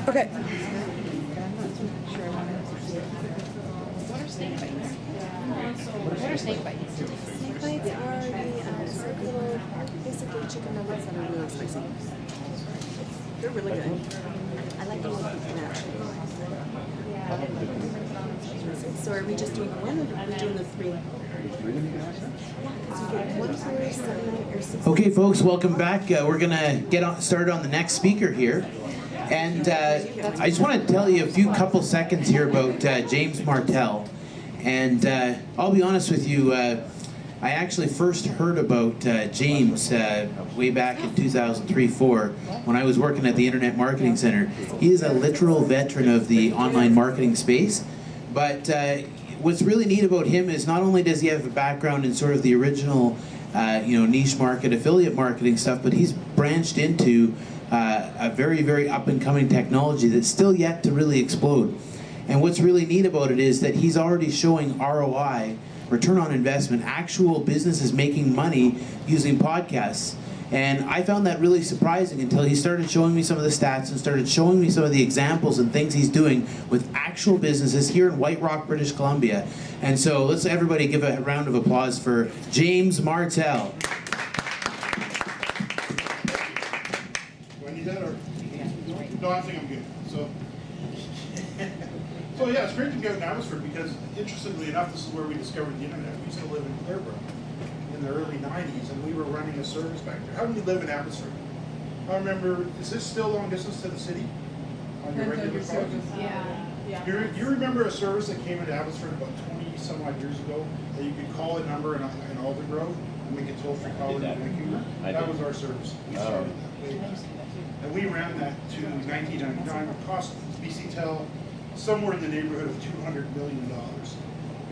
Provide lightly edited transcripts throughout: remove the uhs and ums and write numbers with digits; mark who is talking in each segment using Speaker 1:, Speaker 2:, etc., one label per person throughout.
Speaker 1: Okay.
Speaker 2: What are snake bites? What are snake bites?
Speaker 3: Snake bites are the little, basically chicken nuggets that are really spicy. They're really good. I like them with naturally. So are we just doing the one, or are we doing the three? Yeah, because you get 1 for 7 or 6.
Speaker 4: Okay, folks, welcome back. We're gonna get started on the next speaker here, and I just want to tell you a couple seconds here about James Martell. And I'll be honest with you, I actually first heard about James way back in 2003-04 when I was working at the Internet Marketing Center. He is a literal veteran of the online marketing space, but what's really neat about him is not only does he have a background in sort of the original niche market, affiliate marketing stuff, but he's branched into a very, very up-and-coming technology that's still yet to really explode. And what's really neat about it is that he's already showing ROI, return on investment, actual businesses making money using podcasts. And I found that really surprising until he started showing me some of the stats and started showing me some of the examples and things he's doing with actual businesses here in White Rock, British Columbia. And so let's everybody give a round of applause for James Martell.
Speaker 5: Do I need that, or? No, I think I'm good. So yeah, it's great to be out in Abbotsford because, interestingly enough, this is where we discovered the internet. We used to live in Clearbrook in the early 90s, and we were running a service back there. How do you live in Abbotsford? I remember, is this still long distance to the city on your regular phone?
Speaker 2: Yeah.
Speaker 5: You remember a service that came into Abbotsford about 20 some odd years ago that you could call a number in Aldergrove and make a toll-free call in Vancouver? That was our service. We started that way back. And we ran that to 1999. It cost BC Tel somewhere in the neighborhood of $200 million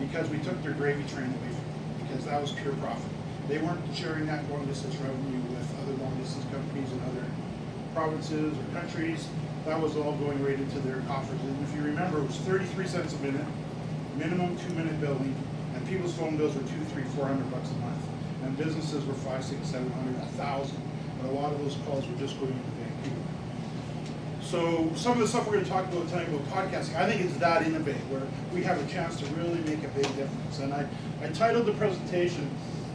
Speaker 5: because we took their gravy train away from them, because that was pure profit. They weren't sharing that long distance revenue with other long distance companies in other provinces or countries. That was all going right into their coffers. And if you remember, it was 33 cents a minute, minimum 2-minute billing, and people's phone bills were $200, $300, $400 a month. And businesses were $500, $600, $700, $1,000. And a lot of those calls were just going into Vancouver. So some of the stuff we're going to talk about tonight about podcasting, I think it's that innovative, where we have a chance to really make a big difference. And I titled the presentation,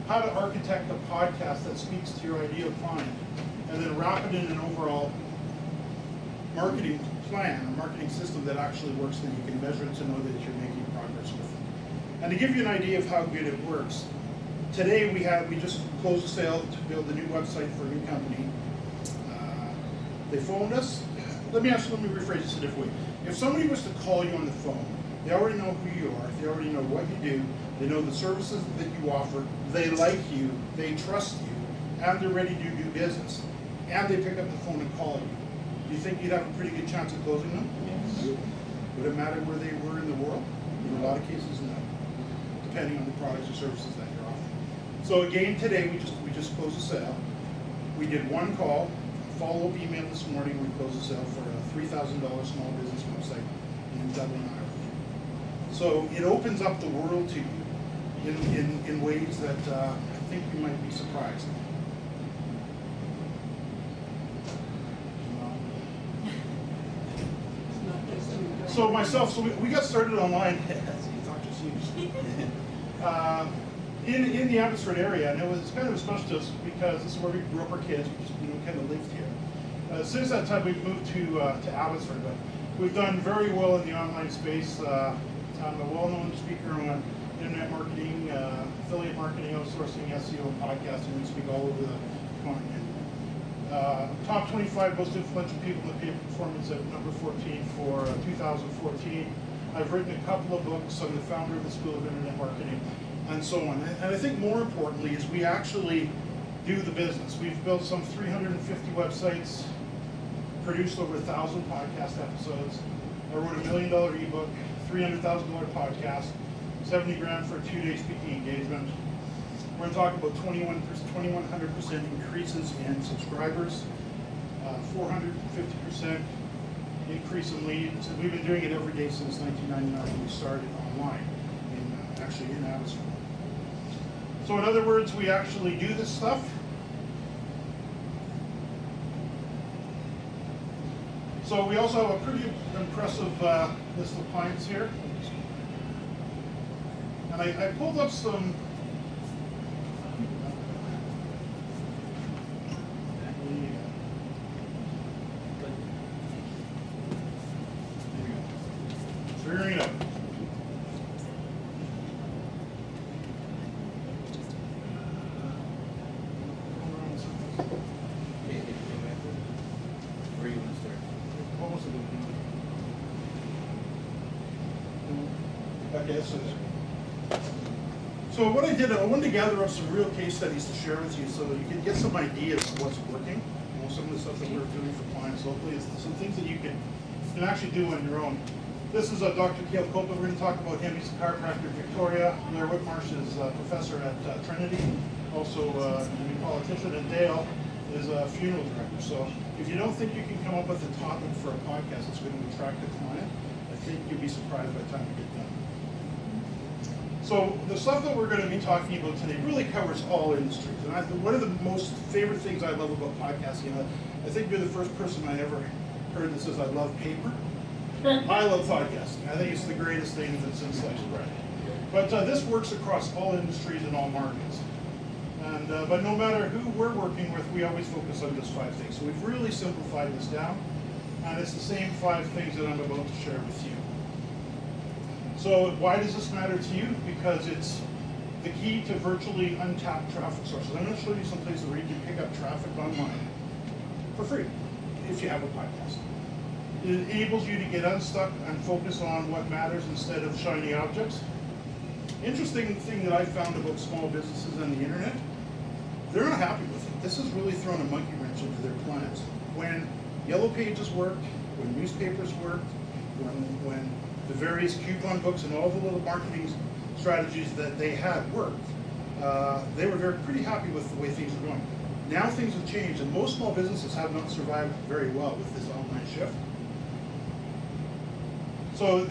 Speaker 5: How to Architect a Podcast That Speaks to Your Ideal Client, and then wrap it in an overall marketing plan, a marketing system that actually works, that you can measure to know that you're making progress with it. And to give you an idea of how good it works, today we just closed a sale to build a new website for a new company. They phoned us. Let me rephrase this a different way. If somebody was to call you on the phone, they already know who you are, they already know what you do, they know the services that you offer, they like you, they trust you, and they're ready to do business, and they pick up the phone and call you. Do you think you'd have a pretty good chance of closing them? Yes. Would it matter where they were in the world? In a lot of cases, no, depending on the products or services that you're offering. So again, today we just closed a sale. We did one call, follow-up email this morning. We closed the sale for a $3,000 small business website in Dublin, Ireland. So it opens up the world to you in ways that I think you might be surprised. So we got started online. In the Abbotsford area, and it was kind of special to us because this is where we grew up our kids. We just kind of lived here. Since that time, we've moved to Abbotsford, but we've done very well in the online space. I'm a well-known speaker on internet marketing, affiliate marketing, outsourcing, SEO, podcasting. We speak all over the continent. Top 25 most influential people in the pay performance at number 14 for 2014. I've written a couple of books. I'm the founder of the School of Internet Marketing, and so on. And I think more importantly is we actually do the business. We've built some 350 websites, produced over 1,000 podcast episodes. I wrote $1 million ebook, $300,000 podcast, $70,000 for a 2-day speaking engagement. We're going to talk about 2,100% increases in subscribers, 450% increase in leads. And we've been doing it every day since 1999 when we started online, actually in Abbotsford. So in other words, we actually do this stuff. So we also have a pretty impressive list of clients here. And I pulled up some. Figuring it out.
Speaker 4: Where you want to start?
Speaker 5: What was it? Okay, so what I did, I wanted to gather up some real case studies to share with you so you can get some ideas of what's working. You know, some of the stuff that we're doing for clients locally is some things that you can actually do on your own. This is Dr. Cale Copeland. We're going to talk about him. He's a chiropractor in Victoria. Blair Whitmarsh is a professor at Trinity, also a politician, and Dale is a funeral director. So if you don't think you can come up with a topic for a podcast that's going to attract a client, I think you'll be surprised by the time you get done. So the stuff that we're going to be talking about today really covers all industries. And one of the most favorite things I love about podcasting, I think you're the first person I ever heard that says I love paper. I love podcasting. I think it's the greatest thing that's in sliced bread. But this works across all industries and all markets. And but no matter who we're working with, we always focus on just 5 things. So we've really simplified this down, and it's the same 5 things that I'm about to share with you. So why does this matter to you? Because it's the key to virtually untapped traffic sources. I'm going to show you some places where you can pick up traffic online for free if you have a podcast. It enables you to get unstuck and focus on what matters instead of shiny objects. Interesting thing that I found about small businesses and the internet, they're not happy with it. This has really thrown a monkey wrench into their plans. When Yellow Pages worked, when newspapers worked, when the various coupon books and all the little marketing strategies that they had worked, they were pretty happy with the way things were going. Now things have changed, and most small businesses have not survived very well with this online shift. So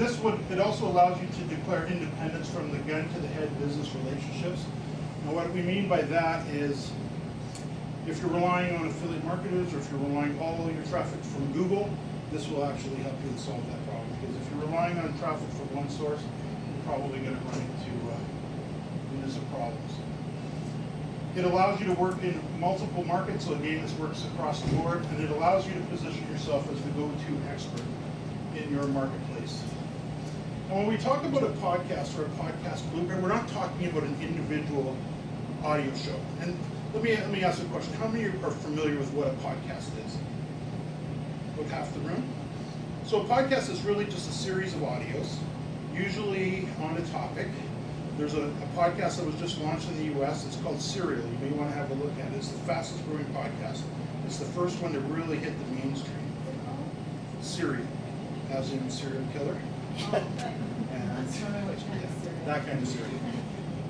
Speaker 5: it also allows you to declare independence from the gun to the head business relationships. Now what we mean by that is if you're relying on affiliate marketers or if you're relying all of your traffic from Google, this will actually help you solve that problem. Because if you're relying on traffic from one source, you're probably going to run into some problems. It allows you to work in multiple markets, so again, this works across the board, and it allows you to position yourself as the go-to expert in your marketplace. And when we talk about a podcast or a podcast blueprint, we're not talking about an individual audio show. And let me ask you a question. How many are familiar with what a podcast is? About half the room? So a podcast is really just a series of audios, usually on a topic. There's a podcast that was just launched in the US. It's called Serial. You may want to have a look at it. It's the fastest growing podcast. It's the first one to really hit the mainstream. Serial, as in serial killer. And that kind of serial.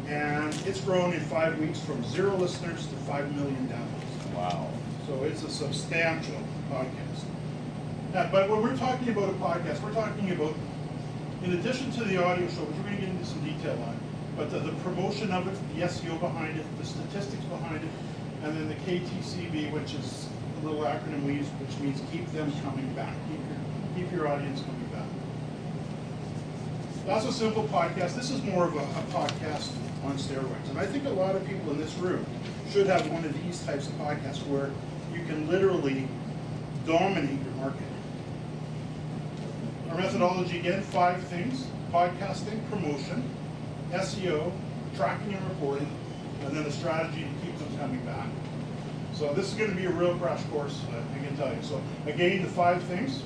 Speaker 5: And it's grown in 5 weeks from 0 listeners to 5 million downloads.
Speaker 1: Wow.
Speaker 5: So it's a substantial podcast. But when we're talking about a podcast, we're talking about, in addition to the audio show, which we're going to get into some detail on, but the promotion of it, the SEO behind it, the statistics behind it, and then the KTCB, which is a little acronym we use, which means keep them coming back. Keep your audience coming back. That's a simple podcast. This is more of a podcast on steroids. And I think a lot of people in this room should have one of these types of podcasts where you can literally dominate your market. Our methodology, again, 5 things: podcasting, promotion, SEO, tracking and reporting, and then a strategy to keep them coming back. So this is going to be a real crash course, I can tell you. So again, the 5 things.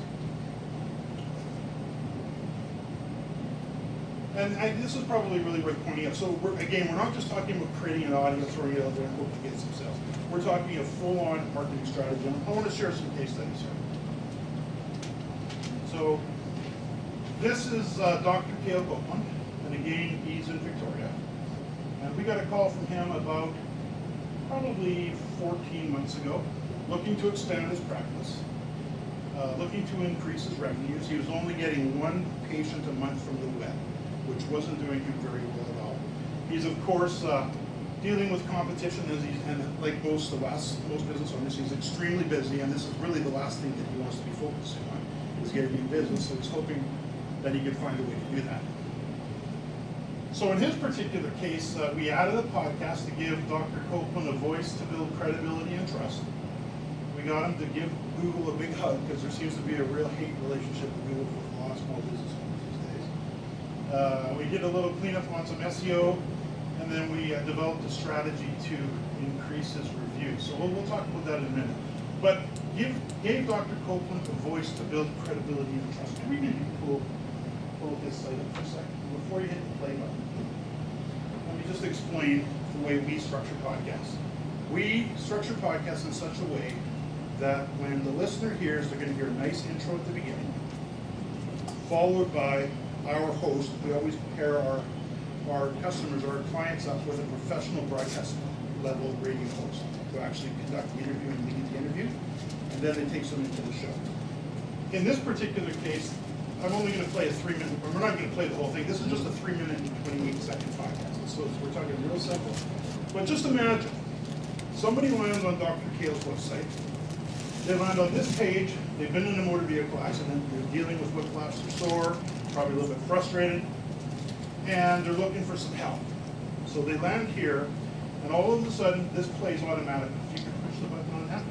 Speaker 5: And this is probably really worth pointing out. So we're not just talking about creating an audio, throwing it out there and hoping to get some sales. We're talking a full-on marketing strategy. I want to share some case studies here. So this is Dr. Cale Copeland, and again, he's in Victoria. And we got a call from him about probably 14 months ago, looking to expand his practice, looking to increase his revenues. He was only getting 1 patient a month from the web, which wasn't doing him very well at all. He's, of course, dealing with competition, and like most of us, most business owners, he's extremely busy, and this is really the last thing that he wants to be focusing on. was getting in business, so he's hoping that he could find a way to do that. So in his particular case, we added a podcast to give Dr. Copeland a voice to build credibility and trust. We got him to give Google a big hug because there seems to be a real hate relationship with Google with a lot of small business owners these days. We did a little cleanup on some SEO, and then we developed a strategy to increase his reviews. So we'll talk about that in a minute. But gave Dr. Copeland a voice to build credibility and trust. Can we maybe pull this site up for a second before you hit the play button? Let me just explain the way we structure podcasts. We structure podcasts in such a way that when the listener hears, they're going to hear a nice intro at the beginning, followed by our host. We always pair our customers, our clients up with a professional broadcast level radio host to actually conduct the interview and lead the interview, and then it takes them into the show. In this particular case, I'm only going to play a 3-minute, we're not going to play the whole thing. This is just a 3-minute and 28-second podcast. So we're talking real simple. But just imagine, somebody lands on Dr. Kale's website. They land on this page. They've been in a motor vehicle accident. They're dealing with whiplash, they're sore, probably a little bit frustrated, and they're looking for some help. So they land here, and all of a sudden, this plays automatically. If you can push the button on that.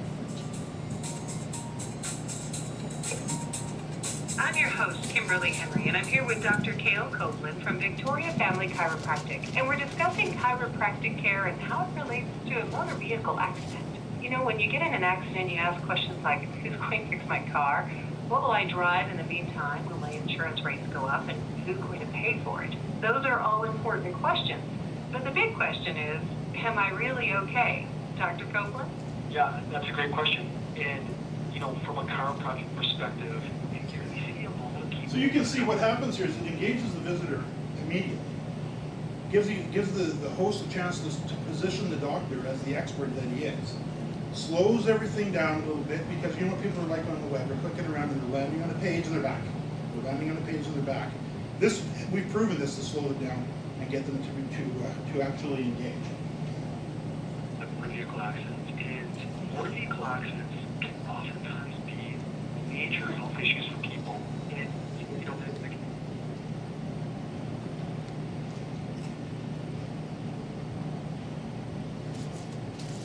Speaker 1: I'm your host, Kimberly Henry, and I'm here with Dr. Cale Copeland from Victoria Family Chiropractic, and we're discussing chiropractic care and how it relates to a motor vehicle accident. You know, when you get in an accident, you ask questions like, who's going to fix my car? What will I drive in the meantime? Will my insurance rates go up? And who's going to pay for it? Those are all important questions. But the big question is, am I really okay? Dr. Copeland?
Speaker 6: Yeah, that's a great question. And, you know, from a chiropractic perspective,
Speaker 5: So you can see what happens here is it engages the visitor immediately. Gives the host a chance to position the doctor as the expert that he is. Slows everything down a little bit because you know what people are like on the web. They're clicking around and they're landing on a page and they're back. They're landing on a page and they're back. We've proven this to slow it down and get them to actually engage.
Speaker 6: The motor vehicle accidents and motor vehicle accidents can oftentimes be major health issues for people. And you know,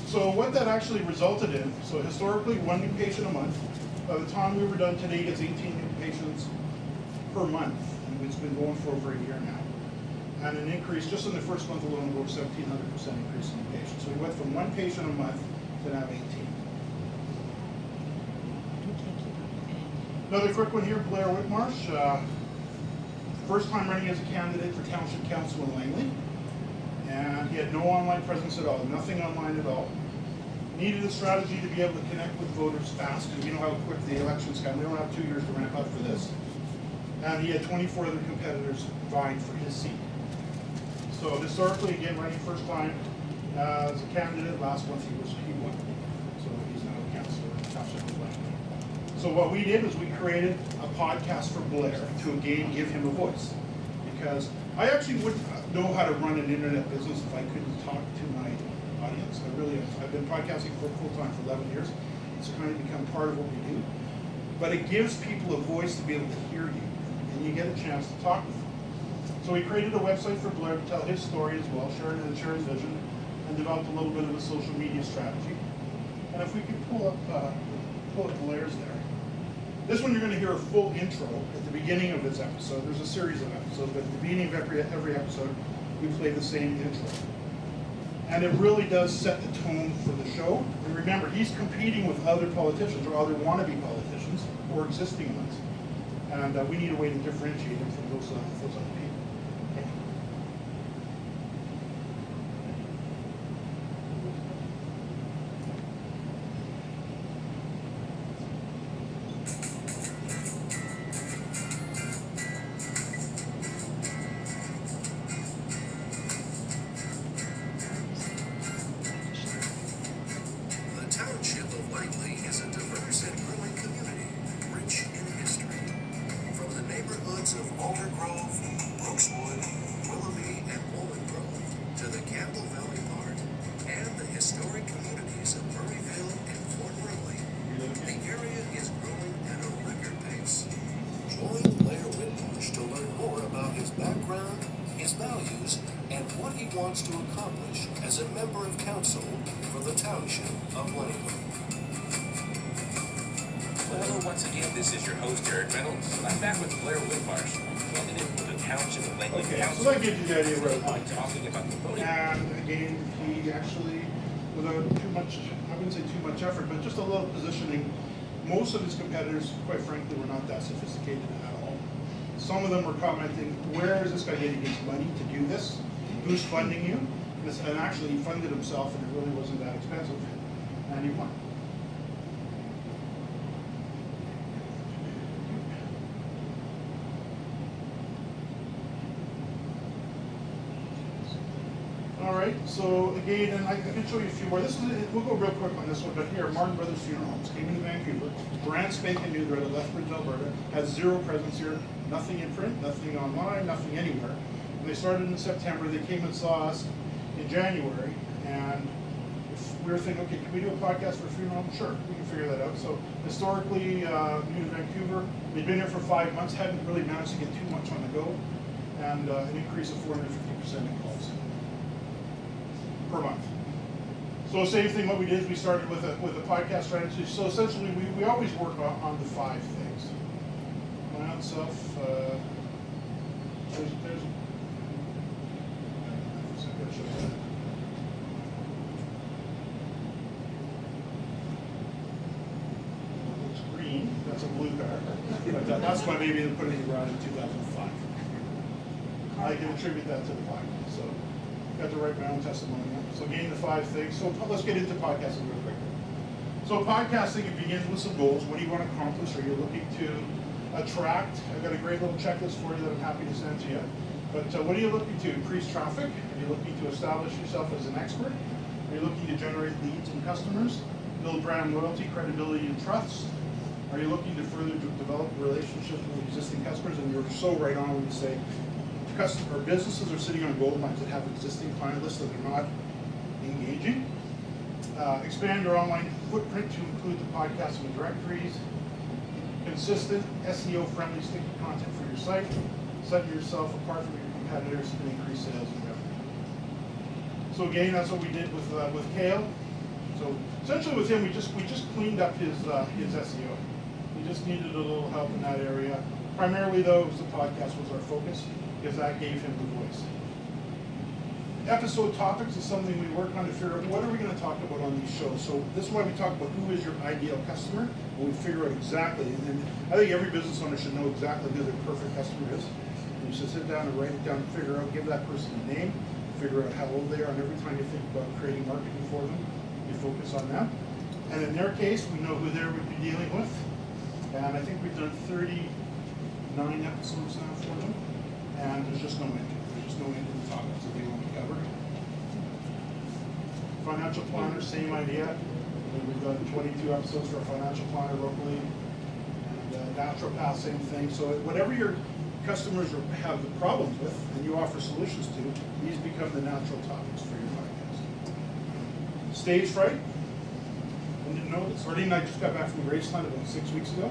Speaker 5: So what that actually resulted in, so historically 1 new patient a month. By the time we were done today, it's 18 new patients per month. And it's been going for over a year now. And an increase, just in the first month alone, over 1,700% increase in patients. So we went from 1 patient a month to now 18. Another quick one here, Blair Whitmarsh. First time running as a candidate for Township Council in Langley. And he had no online presence at all, nothing online at all. Needed a strategy to be able to connect with voters fast, because we know how quick the elections come. We don't have 2 years to ramp up for this. And he had 24 other competitors vying for his seat. So historically, again, running first time as a candidate. Last month he won. So he's now a councillor in Township of Langley. So what we did is we created a podcast for Blair to again give him a voice. Because I actually wouldn't know how to run an internet business if I couldn't talk to my audience. I've been podcasting for full time for 11 years. It's kind of become part of what we do. But it gives people a voice to be able to hear you, and you get a chance to talk with them. So we created a website for Blair to tell his story as well, share his vision, and developed a little bit of a social media strategy. And if we could pull up Blair's there. This one you're going to hear a full intro at the beginning of this episode. There's a series of episodes, but at the beginning of every episode, we play the same intro. And it really does set the tone for the show. And remember, he's competing with other politicians or other wannabe politicians or existing ones. And we need a way to differentiate him from those other people. Okay.
Speaker 7: The township of Langley is a diverse and growing community, rich in history. From the neighborhoods of Alder Grove, what he wants to accomplish as a member of council for the township of Langley.
Speaker 8: Well, hello once again. This is your host, Eric Reynolds. I'm back with Blair Whitmarsh, candidate for the Township of Langley
Speaker 5: Okay,
Speaker 8: Council.
Speaker 5: so that gives you the idea where
Speaker 8: I'm talking about the voting.
Speaker 5: And again, he actually, without too much, I wouldn't say too much effort, but just a little positioning, most of his competitors, quite frankly, were not that sophisticated at all. Some of them were commenting, where is this guy getting his money to do this? Who's funding you? And actually, he funded himself, and it really wasn't that expensive. And he won. All right, so again, and I can show you a few more. This is, we'll go real quick on this one, but here, Martin Brothers Funeral Homes came into Vancouver, brand spanking new, they're out of Lethbridge, Alberta, has zero presence here, nothing in print, nothing online, nothing anywhere. When they started in September, they came and saw us in January, and we were thinking, okay, can we do a podcast for a funeral home? Sure, we can figure that out. So historically, new to Vancouver, they'd been here for 5 months, hadn't really managed to get too much on the go, and an increase of 450% in calls per month. So same thing, what we did is we started with a podcast strategy. So essentially we always work on the 5 things. Plan self, there's it's green, that's a blue card. But that's why maybe they put it around in 2005. I can attribute that to the podcast. So got to write my own testimonial. So gain the 5 things. So let's get into podcasting real quick. So podcasting, it begins with some goals. What do you want to accomplish? Are you looking to attract? I've got a great little checklist for you that I'm happy to send to you. But what are you looking to? Increase traffic? Are you looking to establish yourself as an expert? Are you looking to generate leads and customers? Build brand loyalty, credibility, and trust? Are you looking to further develop relationships with existing customers? And you're so right on when you say customer businesses are sitting on gold mines that have existing client lists that are not engaging. Expand your online footprint to include the podcasting directories. Consistent SEO-friendly sticky content for your site. Set yourself apart from your competitors and increase sales and revenue. So again, that's what we did with Kale. So essentially with him, we just cleaned up his SEO. We just needed a little help in that area. Primarily though, it was the podcast was our focus, because that gave him the voice. Episode topics is something we work on to figure out what are we going to talk about on these shows. So this is why we talk about who is your ideal customer, and we figure out exactly, and I think every business owner should know exactly who their perfect customer is. And you should sit down and write it down and figure out, give that person a name, figure out how old they are, and every time you think about creating marketing for them, you focus on them. And in their case, we know who they would be dealing with. And I think we've done 39 episodes now for them. And there's just no end. There's just no end to the topics that they want to cover. Financial planner, same idea. We've done 22 episodes for a financial planner locally. And naturopath, same thing. So whatever your customers have the problems with and you offer solutions to, these become the natural topics for your podcast. Stage fright. I didn't know this. Arlene and I just got back from Graceland about 6 weeks ago.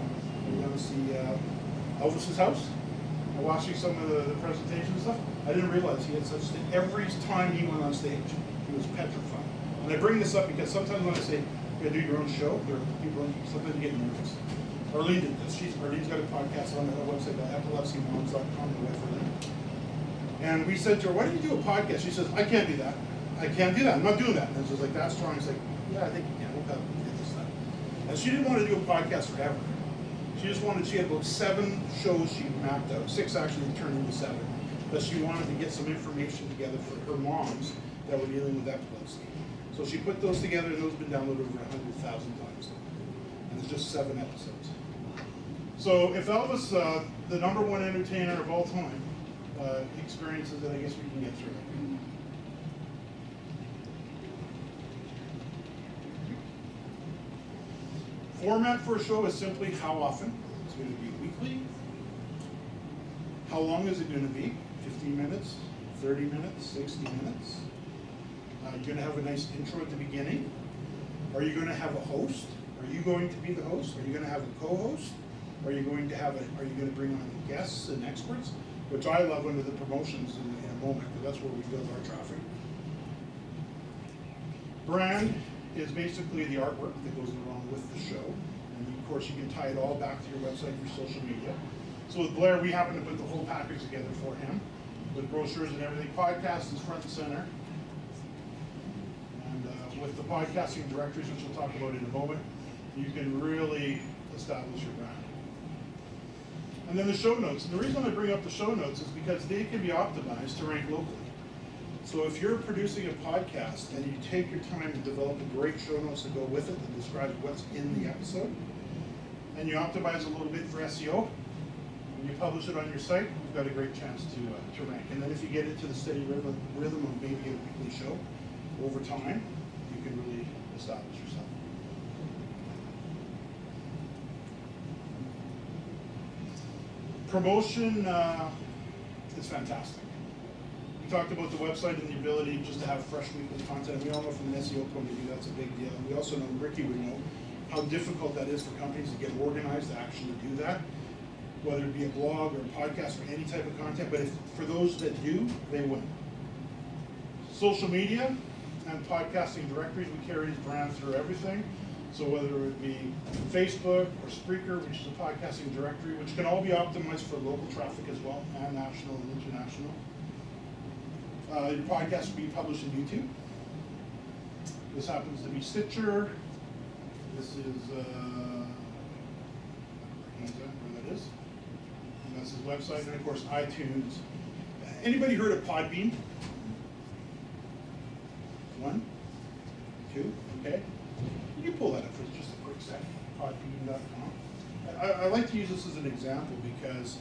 Speaker 5: We went to see Elvis's house. Watching some of the presentations and stuff, I didn't realize he had such thing. Every time he went on stage, he was petrified. And I bring this up because sometimes when I say, you gotta do your own show, there are people, sometimes you get nervous. Arlene did this. Arlene's got a podcast on her website, epilepsymoms.com, the wife Arlene. And we said to her, why don't you do a podcast? She says, I can't do that. I can't do that. I'm not doing that. And she was like, that's strong. It's like, yeah, I think you can. We'll get this done. And she didn't want to do a podcast forever. She had about 7 shows she mapped out. 6 actually turned into 7. But she wanted to get some information together for her moms that were dealing with epilepsy. So she put those together, and those have been downloaded over 100,000 times. And it's just 7 episodes. So if Elvis, the #1 entertainer of all time, experiences it, I guess we can get through it. Format for a show is simply how often. It's going to be weekly. How long is it going to be? 15 minutes, 30 minutes, 60 minutes. You're going to have a nice intro at the beginning. Are you going to have a host? Are you going to be the host? Are you going to have a co-host? Are you going to bring on guests and experts? which I love under the promotions in a moment, because that's where we build our traffic. Brand is basically the artwork that goes along with the show. And of course, you can tie it all back to your website, your social media. So with Blair, we happen to put the whole package together for him, with brochures and everything. Podcast is front and center. And with the podcasting directories, which we'll talk about in a moment, you can really establish your brand. And then the show notes. And the reason I bring up the show notes is because they can be optimized to rank locally. So if you're producing a podcast and you take your time to develop a great show notes to go with it that describes what's in the episode, and you optimize a little bit for SEO, and you publish it on your site, you've got a great chance to rank. And then if you get into the steady rhythm of maybe a weekly show, over time, you can really establish yourself. Promotion is fantastic. We talked about the website and the ability just to have fresh weekly content. We all know from an SEO point of view that's a big deal. And we also know, Ricky would know, how difficult that is for companies to get organized to actually do that, whether it be a blog or a podcast or any type of content. But for those that do, they win. Social media and podcasting directories, we carry his brand through everything. So whether it be Facebook or Spreaker, which is a podcasting directory, which can all be optimized for local traffic as well, and national and international. Your podcast will be published in YouTube. This happens to be Stitcher. This is, where that is. And that's his website, and of course iTunes. Anybody heard of Podbean? 1, 2, okay. You can pull that up for just a quick second, podbean.com. I like to use this as an example because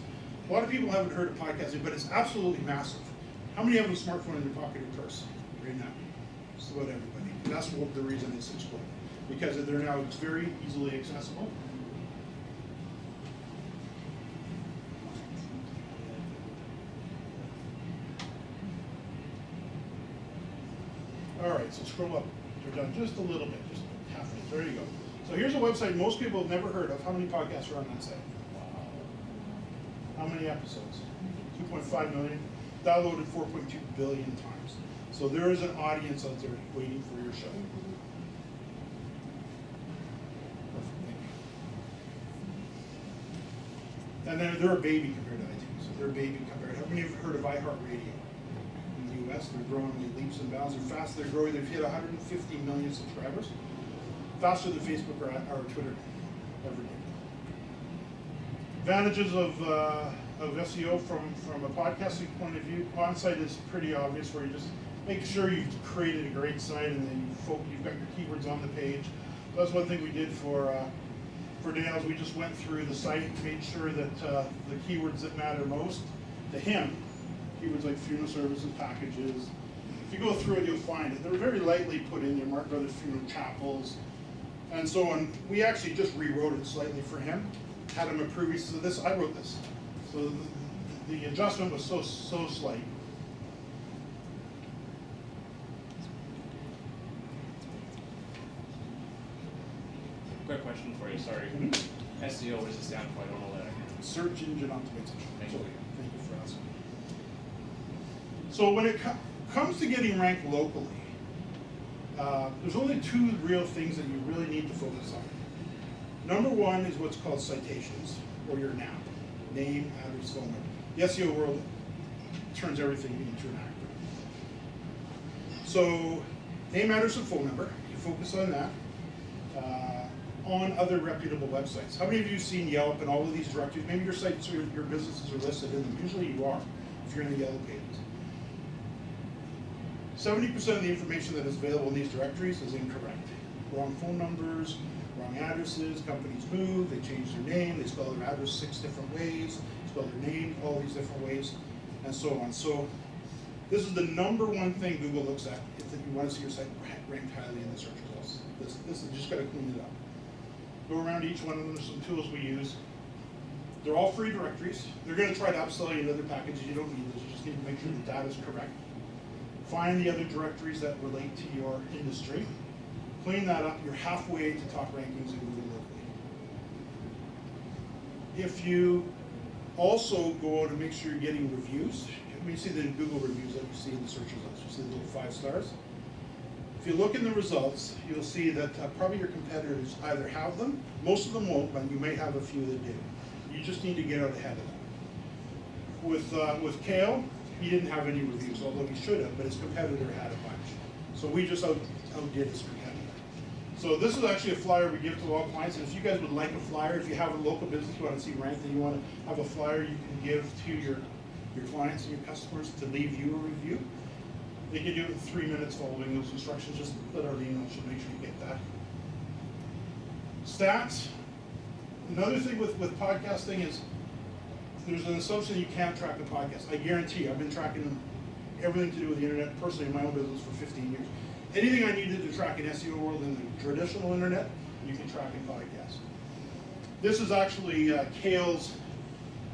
Speaker 5: a lot of people haven't heard of podcasting, but it's absolutely massive. How many have a smartphone in their pocket or purse right now? Just about everybody. And that's the reason it's exploding. Because they're now very easily accessible. All right, so scroll up. We're done just a little bit, just half an inch. There you go. So here's a website most people have never heard of. How many podcasts are on that site? How many episodes? 2.5 million. Downloaded 4.2 billion times. So there is an audience out there waiting for your show. Perfect, thank you. And then they're a baby compared to iTunes. So they're a baby compared. How many have heard of iHeartRadio? In the US, they're growing in leaps and bounds. They're fast, they're growing. They've hit 150 million subscribers. Faster than Facebook or Twitter ever did. Advantages of SEO from a podcasting point of view. On-site is pretty obvious, where you just make sure you've created a great site and then you've got your keywords on the page. So that's one thing we did for Daniel's. We just went through the site, made sure that the keywords that matter most to him, keywords like funeral services, packages. If you go through it, you'll find it. They're very lightly put in there. Mark Brothers Funeral Chapels, and so on. We actually just rewrote it slightly for him. Had him approve. He said, "This, I wrote this." So the adjustment was so slight.
Speaker 9: Quick question for you, sorry. SEO, what does it stand for? I don't know that.
Speaker 5: Search engine optimization.
Speaker 9: Thank you.
Speaker 5: Thank you for asking. So when it comes to getting ranked locally, there's only two real things that you really need to focus on. Number one is what's called citations, or your NAP, name, address, phone number. The SEO world turns everything into an acronym. So name, address, and phone number, you focus on that. On other reputable websites. How many of you have seen Yelp and all of these directories? Maybe your sites or your businesses are listed in them. Usually you are, if you're in the yellow pages. 70% of the information that is available in these directories is incorrect. Wrong phone numbers, wrong addresses, companies move, they change their name, they spell their address 6 different ways, spell their name all these different ways, and so on. So this is the number one thing Google looks at if you want to see your site ranked highly in the search results. This is just got to clean it up. Go around each one of them. There's some tools we use. They're all free directories. They're going to try to upsell you other packages. You don't need this. You just need to make sure the data is correct. Find the other directories that relate to your industry. Clean that up. You're halfway to top rankings in Google locally. If you Also, go out and make sure you're getting reviews. When you see the Google reviews that you see in the search results, you see the little 5 stars. If you look in the results, you'll see that probably your competitors either have them, most of them won't, but you may have a few that do. You just need to get out ahead of them. With Kale, he didn't have any reviews, although he should have, but his competitor had a bunch. So we just outdid his competitor. So this is actually a flyer we give to all clients, and if you guys would like a flyer, if you have a local business you want to see ranked and you want to have a flyer you can give to your clients and your customers to leave you a review, they can do it in 3 minutes following those instructions. Just let our email should make sure you get that. Stats. Another thing with podcasting is there's an assumption you can't track a podcast. I guarantee you, I've been tracking everything to do with the internet personally in my own business for 15 years. Anything I needed to track in SEO world in the traditional internet, you can track in podcasts. This is actually Kale's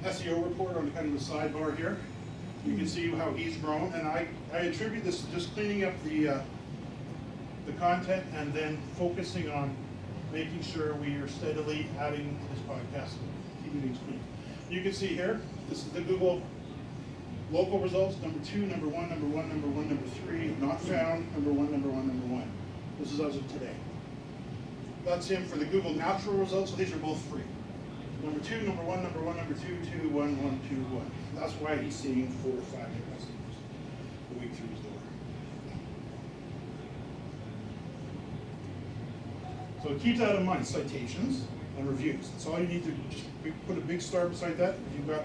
Speaker 5: SEO report on kind of the sidebar here. You can see how he's grown, and I attribute this to just cleaning up the content and then focusing on making sure we are steadily adding his podcast and keeping things clean. You can see here, this is the Google local results, number 2, number 1, number 1, number 1, number 3, not found, number 1, number 1, number 1. This is as of today. That's him for the Google natural results, so these are both free. Number 2, number 1, number 1, number 2, 2, 1, 1, 2, 1. That's why he's seeing 4 to 5 new customers a week through his door. So keep that in mind, citations and reviews. That's all you need to just put a big star beside that. If you've got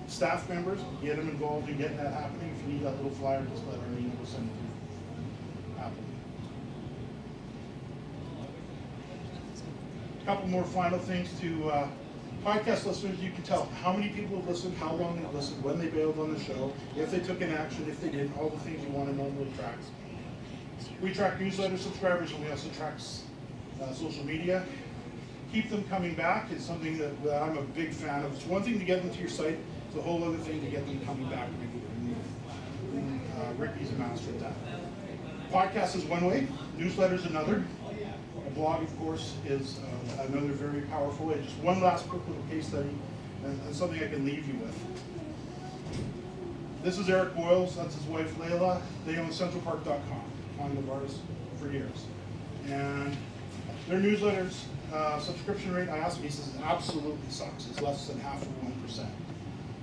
Speaker 5: staff members, get them involved in getting that happening. If you need that little flyer, just let our email go send it to Apple. A couple more final things to podcast listeners. You can tell how many people have listened, how long they've listened, when they bailed on the show, if they took an action, if they didn't, all the things you want to normally track. We track newsletter subscribers, and we also track social media. Keep them coming back is something that I'm a big fan of. It's one thing to get them to your site, it's a whole other thing to get them coming back regularly. Ricky's a master at that. Podcast is one way, newsletter is another. A blog, of course, is another very powerful way. Just one last quick little case study and something I can leave you with. This is Eric Boyles, that's his wife Layla. They own centralpark.com, client of ours for years. And their newsletters subscription rate, I asked him, he says it absolutely sucks. It's less than 0.5%.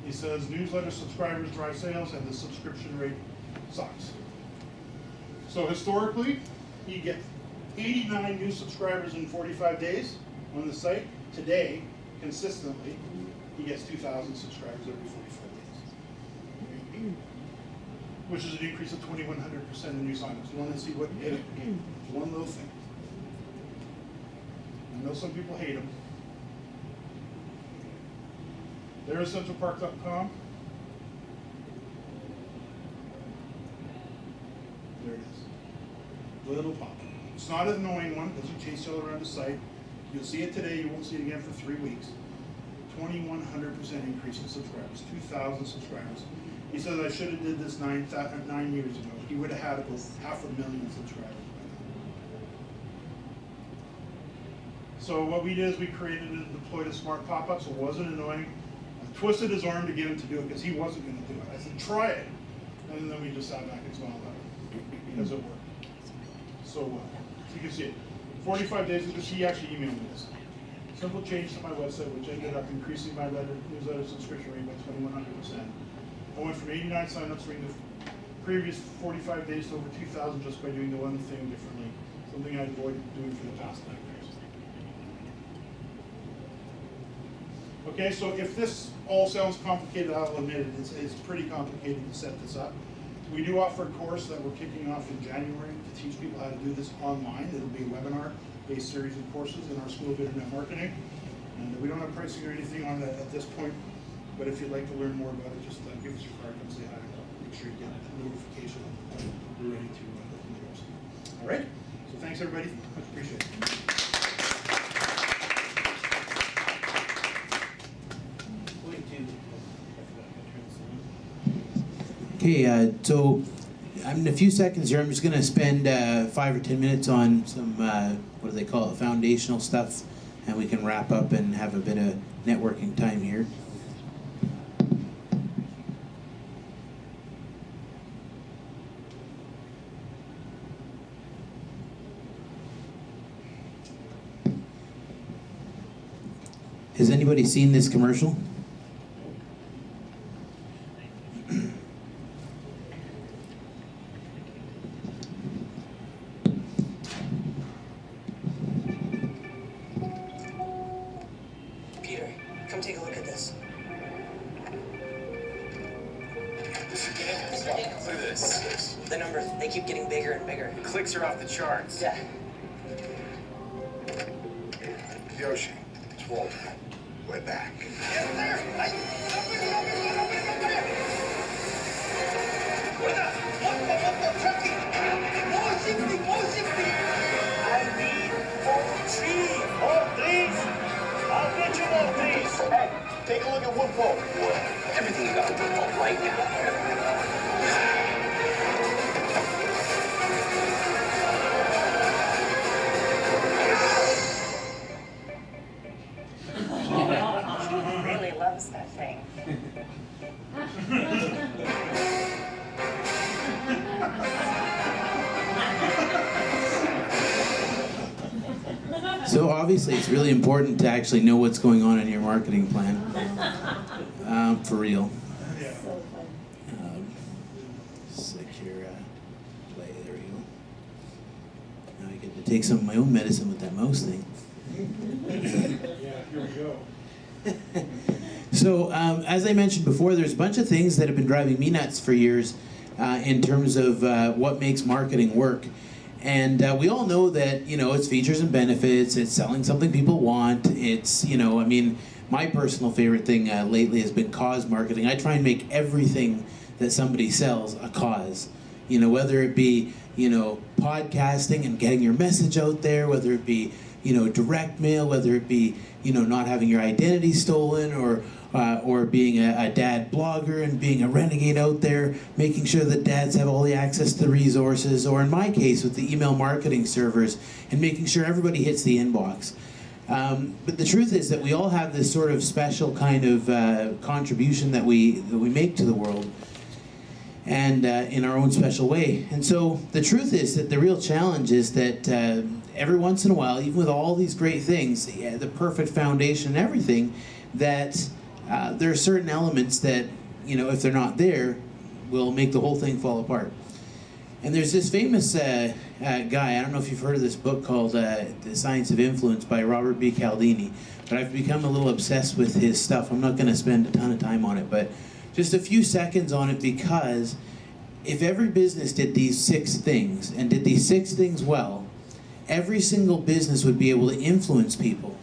Speaker 5: He says newsletter subscribers drive sales and the subscription rate sucks. So historically, he gets 89 new subscribers in 45 days on the site. Today, consistently, he gets 2,000 subscribers every 45 days. Which is an increase of 2,100% in new signups. You want to see what hit it? One little thing. I know some people hate him. There's centralpark.com. There it is. Little pop. It's not an annoying one. It doesn't chase you all around the site. You'll see it today. You won't see it again for 3 weeks. 2,100% increase in subscribers. 2,000 subscribers. He says I should have did this 9 years ago. He would have had about 500,000 subscribers. So what we did is we created and deployed a smart pop-up, so it wasn't annoying. I twisted his arm to get him to do it because he wasn't going to do it. I said, try it. And then we just sat back and smiled at it because it worked. So you can see it. 45 days ago, he actually emailed me this. Simple change to my website, which ended up increasing my newsletter subscription rate by 2,100%. I went from 89 signups during the previous 45 days to over 2,000 just by doing the one thing differently. Something I avoided doing for the past 9 years. Okay, so if this all sounds complicated, I'll admit it, it's pretty complicated to set this up. We do offer a course that we're kicking off in January to teach people how to do this online. It'll be a webinar-based series of courses in our School of Internet Marketing. And we don't have pricing or anything on that at this point, but if you'd like to learn more about it, just give us your card and say hi. Make sure you get the notification when we're ready to open the doors. All right? So thanks, everybody. Much appreciated.
Speaker 4: Okay, so in a few seconds here, I'm just going to spend 5 or 10 minutes on some, what do they call it, foundational stuff, and we can wrap up and have a bit of networking time here. Has anybody seen this commercial?
Speaker 10: Peter, come take a look at this.
Speaker 8: Look at this.
Speaker 10: The numbers, they keep getting bigger and bigger.
Speaker 8: The clicks are off the charts.
Speaker 10: Yeah.
Speaker 7: Yoshi, it's Walter. We're back.
Speaker 6: I need more trees, I'll get you more trees. Hey, take a look at Woodpole.
Speaker 10: Everything you got to do right now.
Speaker 1: Really loves that thing.
Speaker 4: So obviously it's really important to actually know what's going on in your marketing plan. For real. Secure play, there we go. Now I get to take some of my own medicine with that mouse thing.
Speaker 5: Yeah, here we go.
Speaker 4: So as I mentioned before, there's a bunch of things that have been driving me nuts for years in terms of what makes marketing work. And we all know that, it's features and benefits, it's selling something people want, it's, my personal favorite thing lately has been cause marketing. I try and make everything that somebody sells a cause. Whether it be, podcasting and getting your message out there, whether it be, direct mail, whether it be, not having your identity stolen, or being a dad blogger and being a renegade out there, making sure that dads have all the access to the resources, or in my case with the email marketing servers and making sure everybody hits the inbox. But the truth is that we all have this sort of special kind of contribution that we make to the world, and in our own special way. And so the truth is that the real challenge is that every once in a while, even with all these great things, the perfect foundation and everything, that there are certain elements that, if they're not there, will make the whole thing fall apart. And there's this famous guy, I don't know if you've heard of this book called The Science of Influence by Robert B. Cialdini, but I've become a little obsessed with his stuff. I'm not going to spend a ton of time on it, but just a few seconds on it, because if every business did these 6 things and did these 6 things well, every single business would be able to influence people.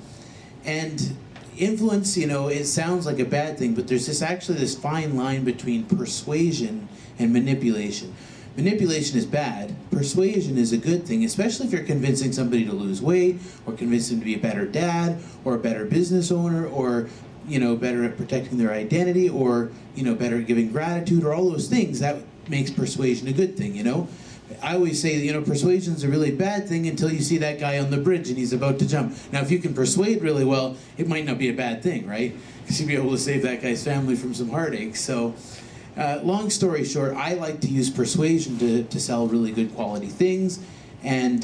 Speaker 4: And influence, it sounds like a bad thing, but there's actually this fine line between persuasion and manipulation. Manipulation is bad. Persuasion is a good thing, especially if you're convincing somebody to lose weight, or convincing them to be a better dad, or a better business owner, or better at protecting their identity, or better at giving gratitude, or all those things. That makes persuasion a good thing. I always say that, persuasion's a really bad thing until you see that guy on the bridge and he's about to jump. Now, if you can persuade really well, it might not be a bad thing, right? Because you'll be able to save that guy's family from some heartache. So, long story short, I like to use persuasion to sell really good quality things. And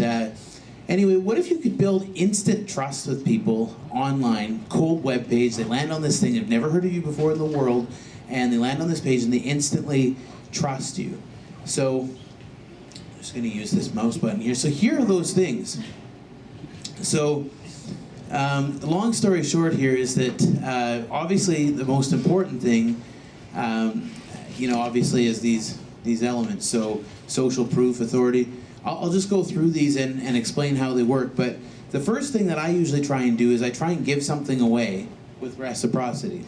Speaker 4: anyway, what if you could build instant trust with people online, cold web page, they land on this thing, they've never heard of you before in the world, and they land on this page and they instantly trust you. So, I'm just going to use this mouse button here. So here are those things. So the long story short here is that obviously the most important thing, obviously is these elements. So social proof, authority. I'll just go through these and explain how they work. But the first thing that I usually try and do is I try and give something away with reciprocity.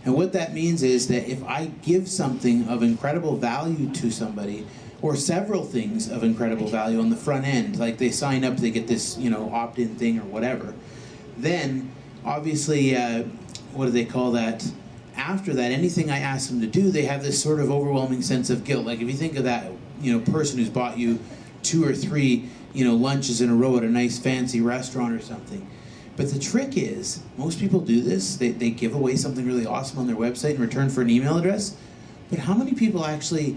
Speaker 4: And what that means is that if I give something of incredible value to somebody, or several things of incredible value on the front end, like they sign up, they get this, opt-in thing or whatever, then obviously, what do they call that? After that, anything I ask them to do, they have this sort of overwhelming sense of guilt. Like if you think of that, person who's bought you 2 or 3, lunches in a row at a nice fancy restaurant or something. But the trick is, most people do this, they give away something really awesome on their website in return for an email address, but how many people actually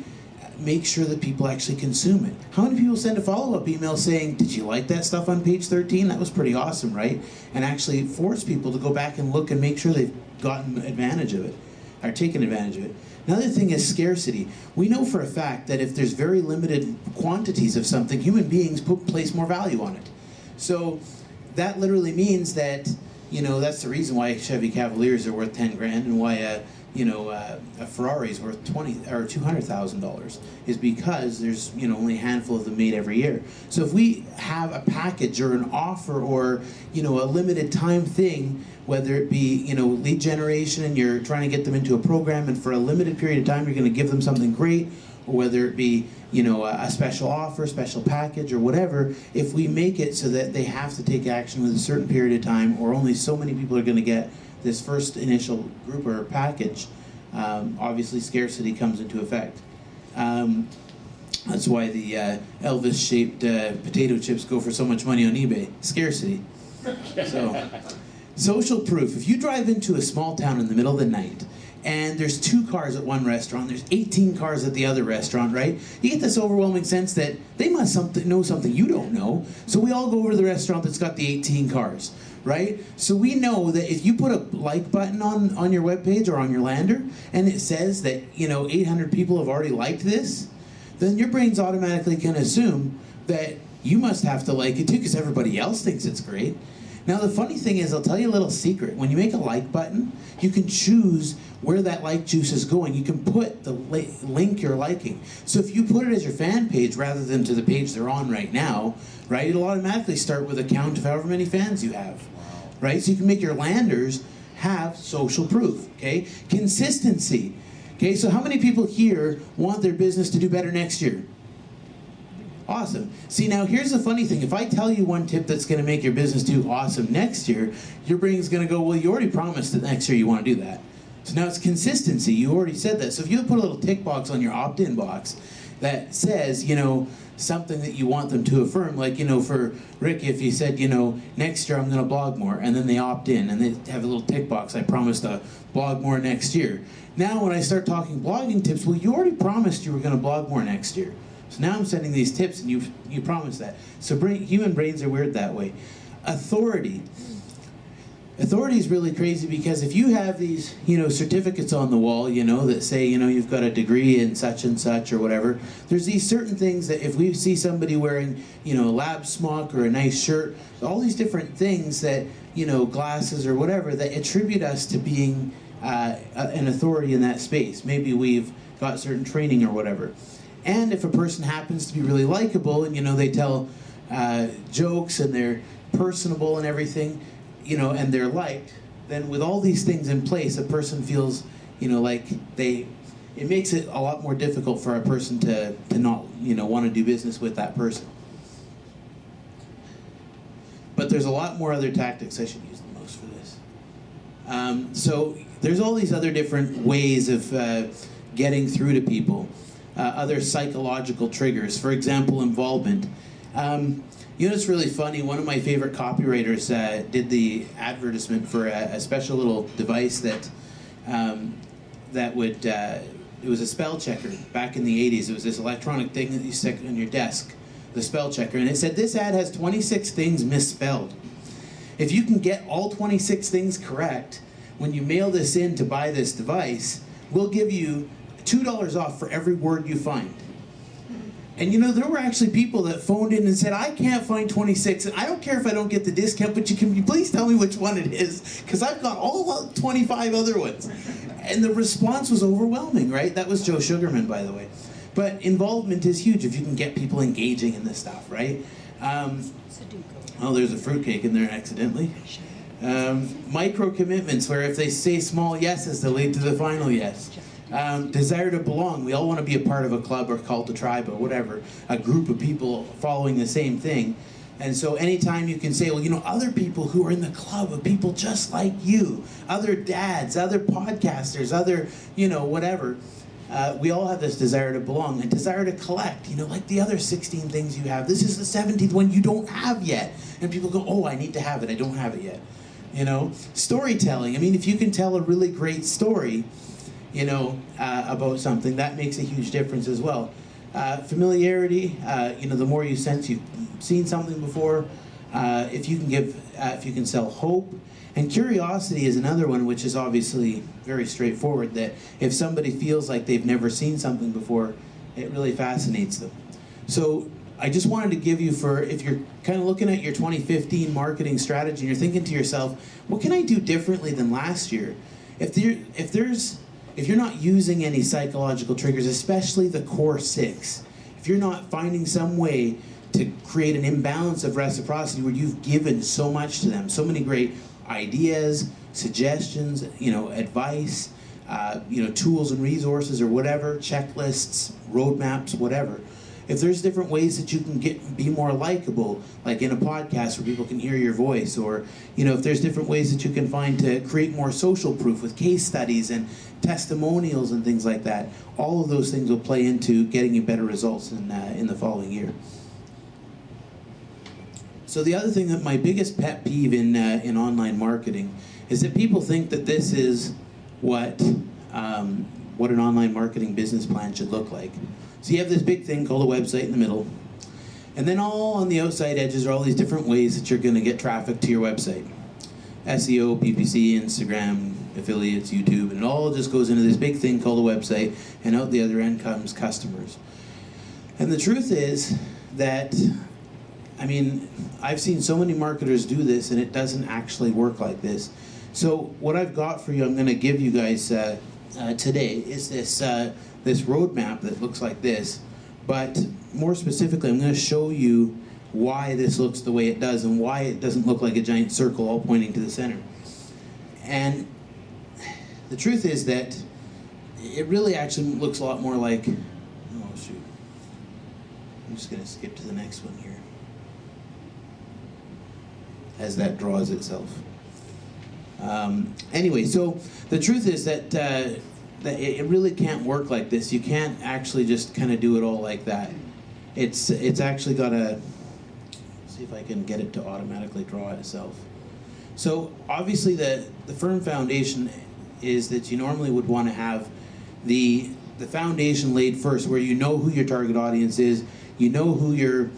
Speaker 4: make sure that people actually consume it. How many people send a follow-up email saying, did you like that stuff on page 13? That was pretty awesome, right? And actually force people to go back and look and make sure they've gotten advantage of it, or taken advantage of it. Another thing is scarcity. We know for a fact that if there's very limited quantities of something, human beings place more value on it. So that literally means that, that's the reason why Chevy Cavaliers are worth 10 grand and why a Ferrari is worth $200,000 is because there's only a handful of them made every year. So if we have a package or an offer or a limited time thing, whether it be lead generation and you're trying to get them into a program and for a limited period of time you're going to give them something great, or whether it be a special offer, special package, or whatever, if we make it so that they have to take action with a certain period of time, or only so many people are going to get this first initial group or package, obviously scarcity comes into effect. That's why the Elvis-shaped potato chips go for so much money on eBay. Scarcity. So, social proof. If you drive into a small town in the middle of the night, and there's 2 cars at one restaurant, there's 18 cars at the other restaurant, right? You get this overwhelming sense that they must know something you don't know, so we all go over to the restaurant that's got the 18 cars, right? So we know that if you put a like button on your webpage or on your lander, and it says that 800 people have already liked this, then your brain's automatically going to assume that you must have to like it too because everybody else thinks it's great. Now the funny thing is, I'll tell you a little secret. When you make a like button, you can choose where that like juice is going. You can put the link you're liking. So if you put it as your fan page rather than to the page they're on right now, right, it'll automatically start with a count of however many fans you have, right? So you can make your landers have social proof, okay? Consistency, okay? So how many people here want their business to do better next year? Awesome. See, now here's the funny thing. If I tell you one tip that's going to make your business do awesome next year, your brain's going to go, well, you already promised that next year you want to do that. So now it's consistency. You already said that. So if you put a little tick box on your opt-in box that says, something that you want them to affirm, like, for Ricky, if you said, next year I'm going to blog more, and then they opt in and they have a little tick box, I promise to blog more next year. Now when I start talking blogging tips, well, you already promised you were going to blog more next year. So now I'm sending these tips, and you promised that. So human brains are weird that way. Authority. Authority is really crazy because if you have these, certificates on the wall, that say, you've got a degree in such and such or whatever, there's these certain things that if we see somebody wearing, a lab smock or a nice shirt, all these different things that, glasses or whatever, that attribute us to being an authority in that space. Maybe we've got certain training or whatever. And if a person happens to be really likable and, they tell jokes and they're personable and everything, and they're liked, then with all these things in place, a person feels, like it makes it a lot more difficult for a person to not, want to do business with that person. But there's a lot more other tactics. I should use the most for this. So there's all these other different ways of getting through to people. Other psychological triggers, for example, involvement. It's really funny. One of my favorite copywriters did the advertisement for a special little device that would. It was a spell checker back in the 80s. It was this electronic thing that you stick on your desk, the spell checker, and it said this ad has 26 things misspelled. If you can get all 26 things correct, when you mail this in to buy this device, we'll give you $2 off for every word you find. And there were actually people that phoned in and said, I can't find 26, and I don't care if I don't get the discount, but can you please tell me which one it is? Because I've got all 25 other ones. And the response was overwhelming, right? That was Joe Sugarman, by the way. But involvement is huge if you can get people engaging in this stuff, right? Oh, there's a fruitcake in there accidentally. Micro commitments, where if they say small yeses, they'll lead to the final yes. Desire to belong. We all want to be a part of a club or cult, a tribe or whatever, a group of people following the same thing. And so anytime you can say, well, other people who are in the club of people just like you, other dads, other podcasters, other, whatever, we all have this desire to belong and desire to collect, like the other 16 things you have. This is the 17th one you don't have yet. And people go, oh, I need to have it. I don't have it yet. Storytelling. I mean, if you can tell a really great story, about something, that makes a huge difference as well. Familiarity, the more you sense you've seen something before, if you can sell hope. And curiosity is another one, which is obviously very straightforward, that if somebody feels like they've never seen something before, it really fascinates them. So I just wanted to give you, if you're kind of looking at your 2015 marketing strategy and you're thinking to yourself, what can I do differently than last year? If you're not using any psychological triggers, especially the core 6, if you're not finding some way to create an imbalance of reciprocity where you've given so much to them, so many great ideas, suggestions, advice, tools and resources or whatever, checklists, roadmaps, whatever. If there's different ways that you can be more likable, like in a podcast where people can hear your voice, or if there's different ways that you can find to create more social proof with case studies and testimonials and things like that, all of those things will play into getting you better results in the following year. So the other thing, that my biggest pet peeve in online marketing is that people think that this is what an online marketing business plan should look like. So you have this big thing called a website in the middle, and then all on the outside edges are all these different ways that you're going to get traffic to your website. SEO, PPC, Instagram, affiliates, YouTube, and it all just goes into this big thing called a website, and out the other end comes customers. And the truth is that, I've seen so many marketers do this, and it doesn't actually work like this. So what I've got for you, I'm going to give you guys today, is this roadmap that looks like this. But more specifically, I'm going to show you why this looks the way it does and why it doesn't look like a giant circle all pointing to the center. And the truth is that it really actually looks a lot more like, oh shoot, I'm just going to skip to the next one here, as that draws itself. Anyway, so the truth is that it really can't work like this. You can't actually just kind of do it all like that. It's actually got to, see if I can get it to automatically draw itself. So obviously the firm foundation is that you normally would want to have the foundation laid first, where you know who your target audience is, you know who your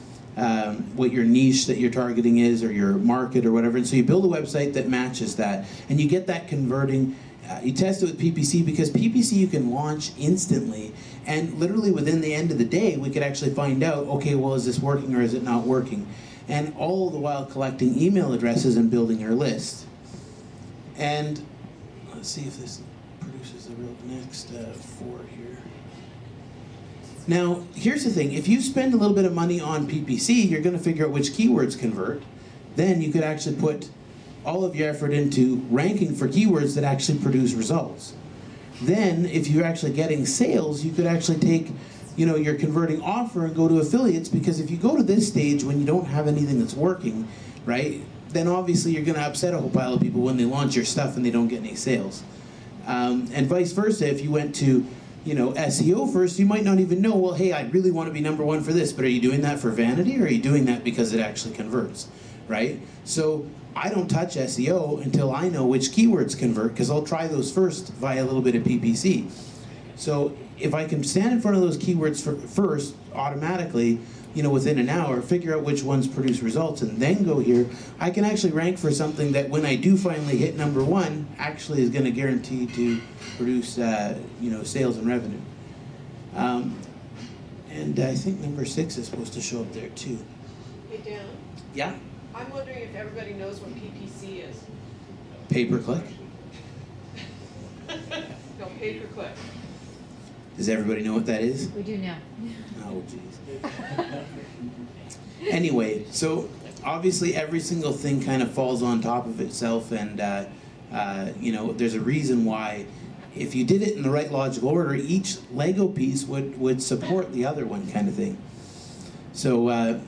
Speaker 4: what your niche that you're targeting is, or your market or whatever, and so you build a website that matches that, and you get that converting. You test it with PPC, because PPC you can launch instantly, and literally within the end of the day we could actually find out, okay, well, is this working or is it not working? And all the while collecting email addresses and building your list. And let's see if this produces the real next 4 here. Now, here's the thing. If you spend a little bit of money on PPC, you're going to figure out which keywords convert. Then you could actually put all of your effort into ranking for keywords that actually produce results. Then, if you're actually getting sales, you could actually take, your converting offer and go to affiliates, because if you go to this stage when you don't have anything that's working, right, then obviously you're going to upset a whole pile of people when they launch your stuff and they don't get any sales. And vice versa, if you went to SEO first, you might not even know, well, hey, I really want to be number one for this, but are you doing that for vanity, or are you doing that because it actually converts, right? So I don't touch SEO until I know which keywords convert, because I'll try those first via a little bit of PPC. So if I can stand in front of those keywords first, automatically, within an hour, figure out which ones produce results, and then go here, I can actually rank for something that when I do finally hit number one, actually is going to guarantee to produce, sales and revenue. And I think number 6 is supposed to show up there too.
Speaker 11: Hey, Dan.
Speaker 4: Yeah?
Speaker 11: I'm wondering if everybody knows what PPC is.
Speaker 4: Pay-per-click.
Speaker 11: No, pay-per-click.
Speaker 4: Does everybody know what that is?
Speaker 2: We do now.
Speaker 4: Oh, jeez. Anyway, so obviously every single thing kind of falls on top of itself, and there's a reason why, if you did it in the right logical order, each Lego piece would support the other one, kind of thing. So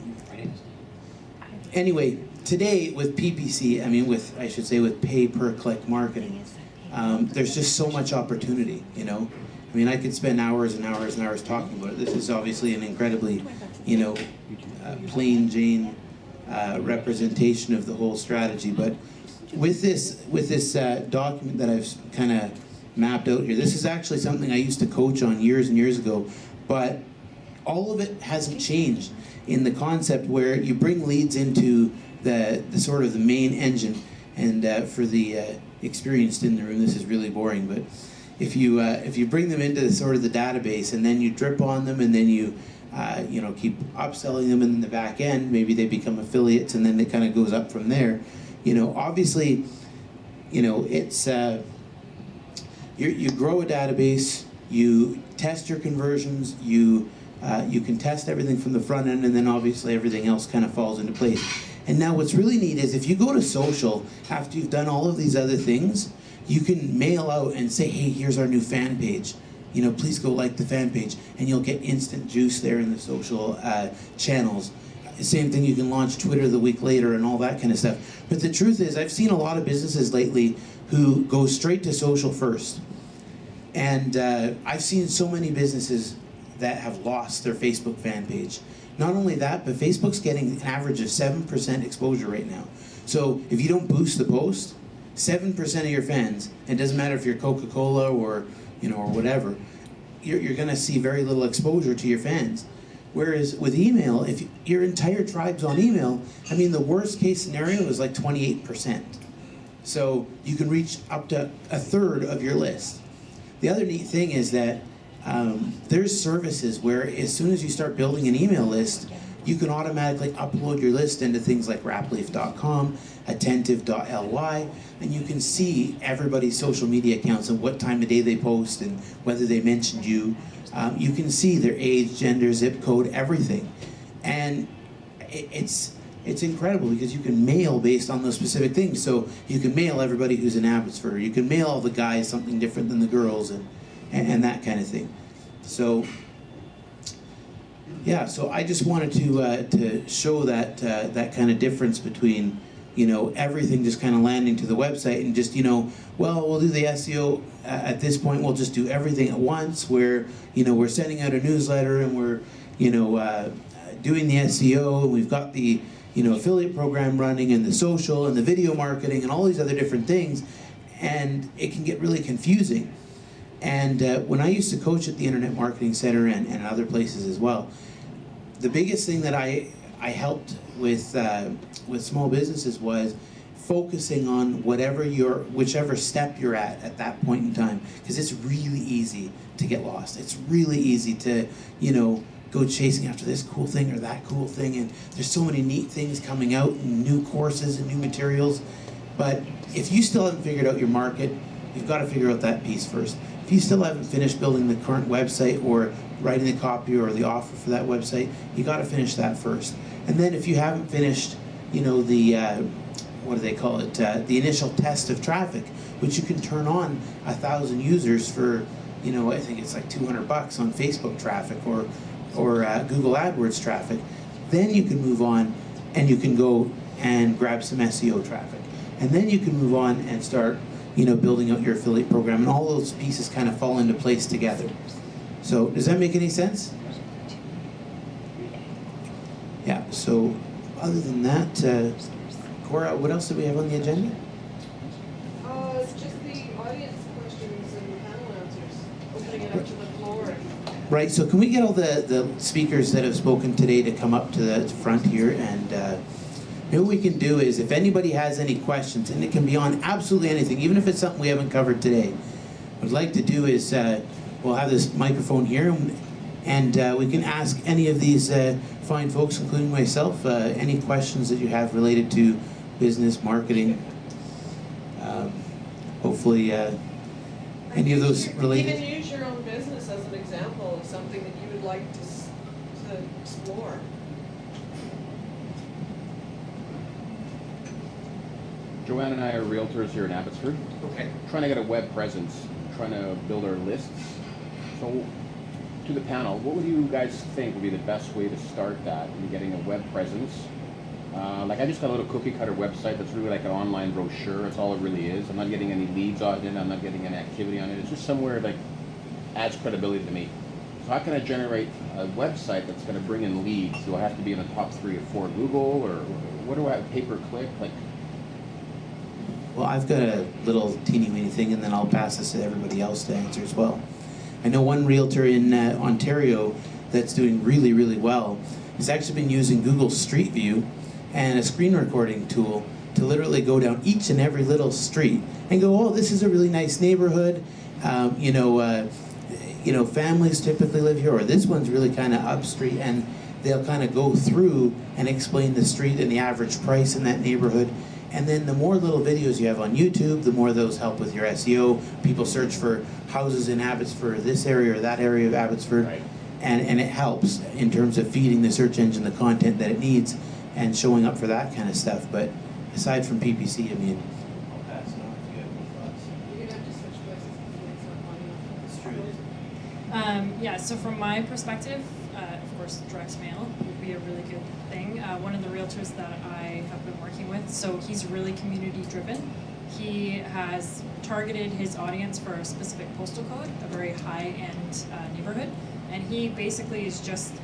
Speaker 4: anyway, today with PPC, with pay-per-click marketing, there's just so much opportunity, I could spend hours and hours and hours talking about it. This is obviously an incredibly, plain Jane representation of the whole strategy. But with this document that I've kind of mapped out here. This is actually something I used to coach on years and years ago, but all of it hasn't changed in the concept where you bring leads into the sort of the main engine. And for the experienced in the room, this is really boring, but if you bring them into sort of the database and then you drip on them and then you keep upselling them in the back end, maybe they become affiliates and then it kind of goes up from there. Obviously, it's you grow a database, you test your conversions, you can test everything from the front end, and then obviously everything else kind of falls into place. And now what's really neat is if you go to social, after you've done all of these other things, you can mail out and say, hey, here's our new fan page. Please go like the fan page, and you'll get instant juice there in the social channels. Same thing, you can launch Twitter the week later and all that kind of stuff. But the truth is, I've seen a lot of businesses lately who go straight to social first. And I've seen so many businesses that have lost their Facebook fan page. Not only that, but Facebook's getting an average of 7% exposure right now. So if you don't boost the post, 7% of your fans, and it doesn't matter if you're Coca-Cola or or whatever, you're going to see very little exposure to your fans. Whereas with email, if your entire tribe's on email, the worst case scenario is like 28%. So you can reach up to a third of your list. The other neat thing is that there's services where as soon as you start building an email list, you can automatically upload your list into things like rapleaf.com, attentive.ly, and you can see everybody's social media accounts and what time of day they post and whether they mentioned you. You can see their age, gender, zip code, everything. And it's incredible because you can mail based on those specific things. So you can mail everybody who's in Abbotsford. You can mail all the guys something different than the girls and that kind of thing. So yeah, so I just wanted to show that that kind of difference between everything just kind of landing to the website and just well, we'll do the SEO at this point. We'll just do everything at once. Where we're sending out a newsletter and we're doing the SEO and we've got the affiliate program running and the social and the video marketing and all these other different things, and it can get really confusing. And when I used to coach at the Internet Marketing Center and other places as well, the biggest thing that I helped with small businesses was focusing on whichever step you're at that point in time, because it's really easy to get lost. It's really easy to go chasing after this cool thing or that cool thing, and there's so many neat things coming out and new courses and new materials. But if you still haven't figured out your market, you've got to figure out that piece first. If you still haven't finished building the current website or writing the copy or the offer for that website, you got to finish that first. And then if you haven't finished, the what do they call it? The initial test of traffic, which you can turn on 1,000 users for, I think it's like $200 on Facebook traffic or Google AdWords traffic. Then you can move on and you can go and grab some SEO traffic. And then you can move on and start building out your affiliate program, and all those pieces kind of fall into place together. So does that make any sense? Yeah, so other than that, Cora, what else do we have on the agenda?
Speaker 11: It's just the audience questions and panel answers, opening it up to the floor.
Speaker 4: Right, so can we get all the speakers that have spoken today to come up to the front here, and maybe what we can do is, if anybody has any questions, and it can be on absolutely anything, even if it's something we haven't covered today, what I'd like to do is we'll have this microphone here, and we can ask any of these fine folks, including myself, any questions that you have related to business, marketing, hopefully any of those related.
Speaker 11: Even use your own business as an example of something that you would like to explore.
Speaker 12: Joanne and I are realtors here in Abbotsford.
Speaker 4: Okay.
Speaker 12: Trying to get a web presence, trying to build our lists. So, to the panel, what would you guys think would be the best way to start that in getting a web presence? Like, I just got a little cookie cutter website that's really like an online brochure. That's all it really is. I'm not getting any leads on it. I'm not getting any activity on it. It's just somewhere like adds credibility to me. So how can I generate a website that's going to bring in leads? Do I have to be in the top 3 or 4 Google, or what do I have? Pay per click? Like,
Speaker 4: Well, I've got a little teeny weeny thing, and then I'll pass this to everybody else to answer as well. I know one realtor in Ontario that's doing really, really well has actually been using Google Street View and a screen recording tool to literally go down each and every little street and go, oh, this is a really nice neighborhood. Families typically live here, or this one's really kind of up street, and they'll kind of go through and explain the street and the average price in that neighborhood. And then the more little videos you have on YouTube, the more those help with your SEO. People search for houses in Abbotsford, this area or that area of Abbotsford,
Speaker 12: Right.
Speaker 4: and it helps in terms of feeding the search engine the content that it needs and showing up for that kind of stuff. But aside from PPC, I mean, that's not good.
Speaker 11: You're gonna have to switch places because it's not long enough.
Speaker 4: It's true.
Speaker 2: Yeah, so from my perspective, of course, direct mail would be a really good thing. One of the realtors that I have been working with, so he's really community driven. He has targeted his audience for a specific postal code, a very high-end neighborhood, and he basically is just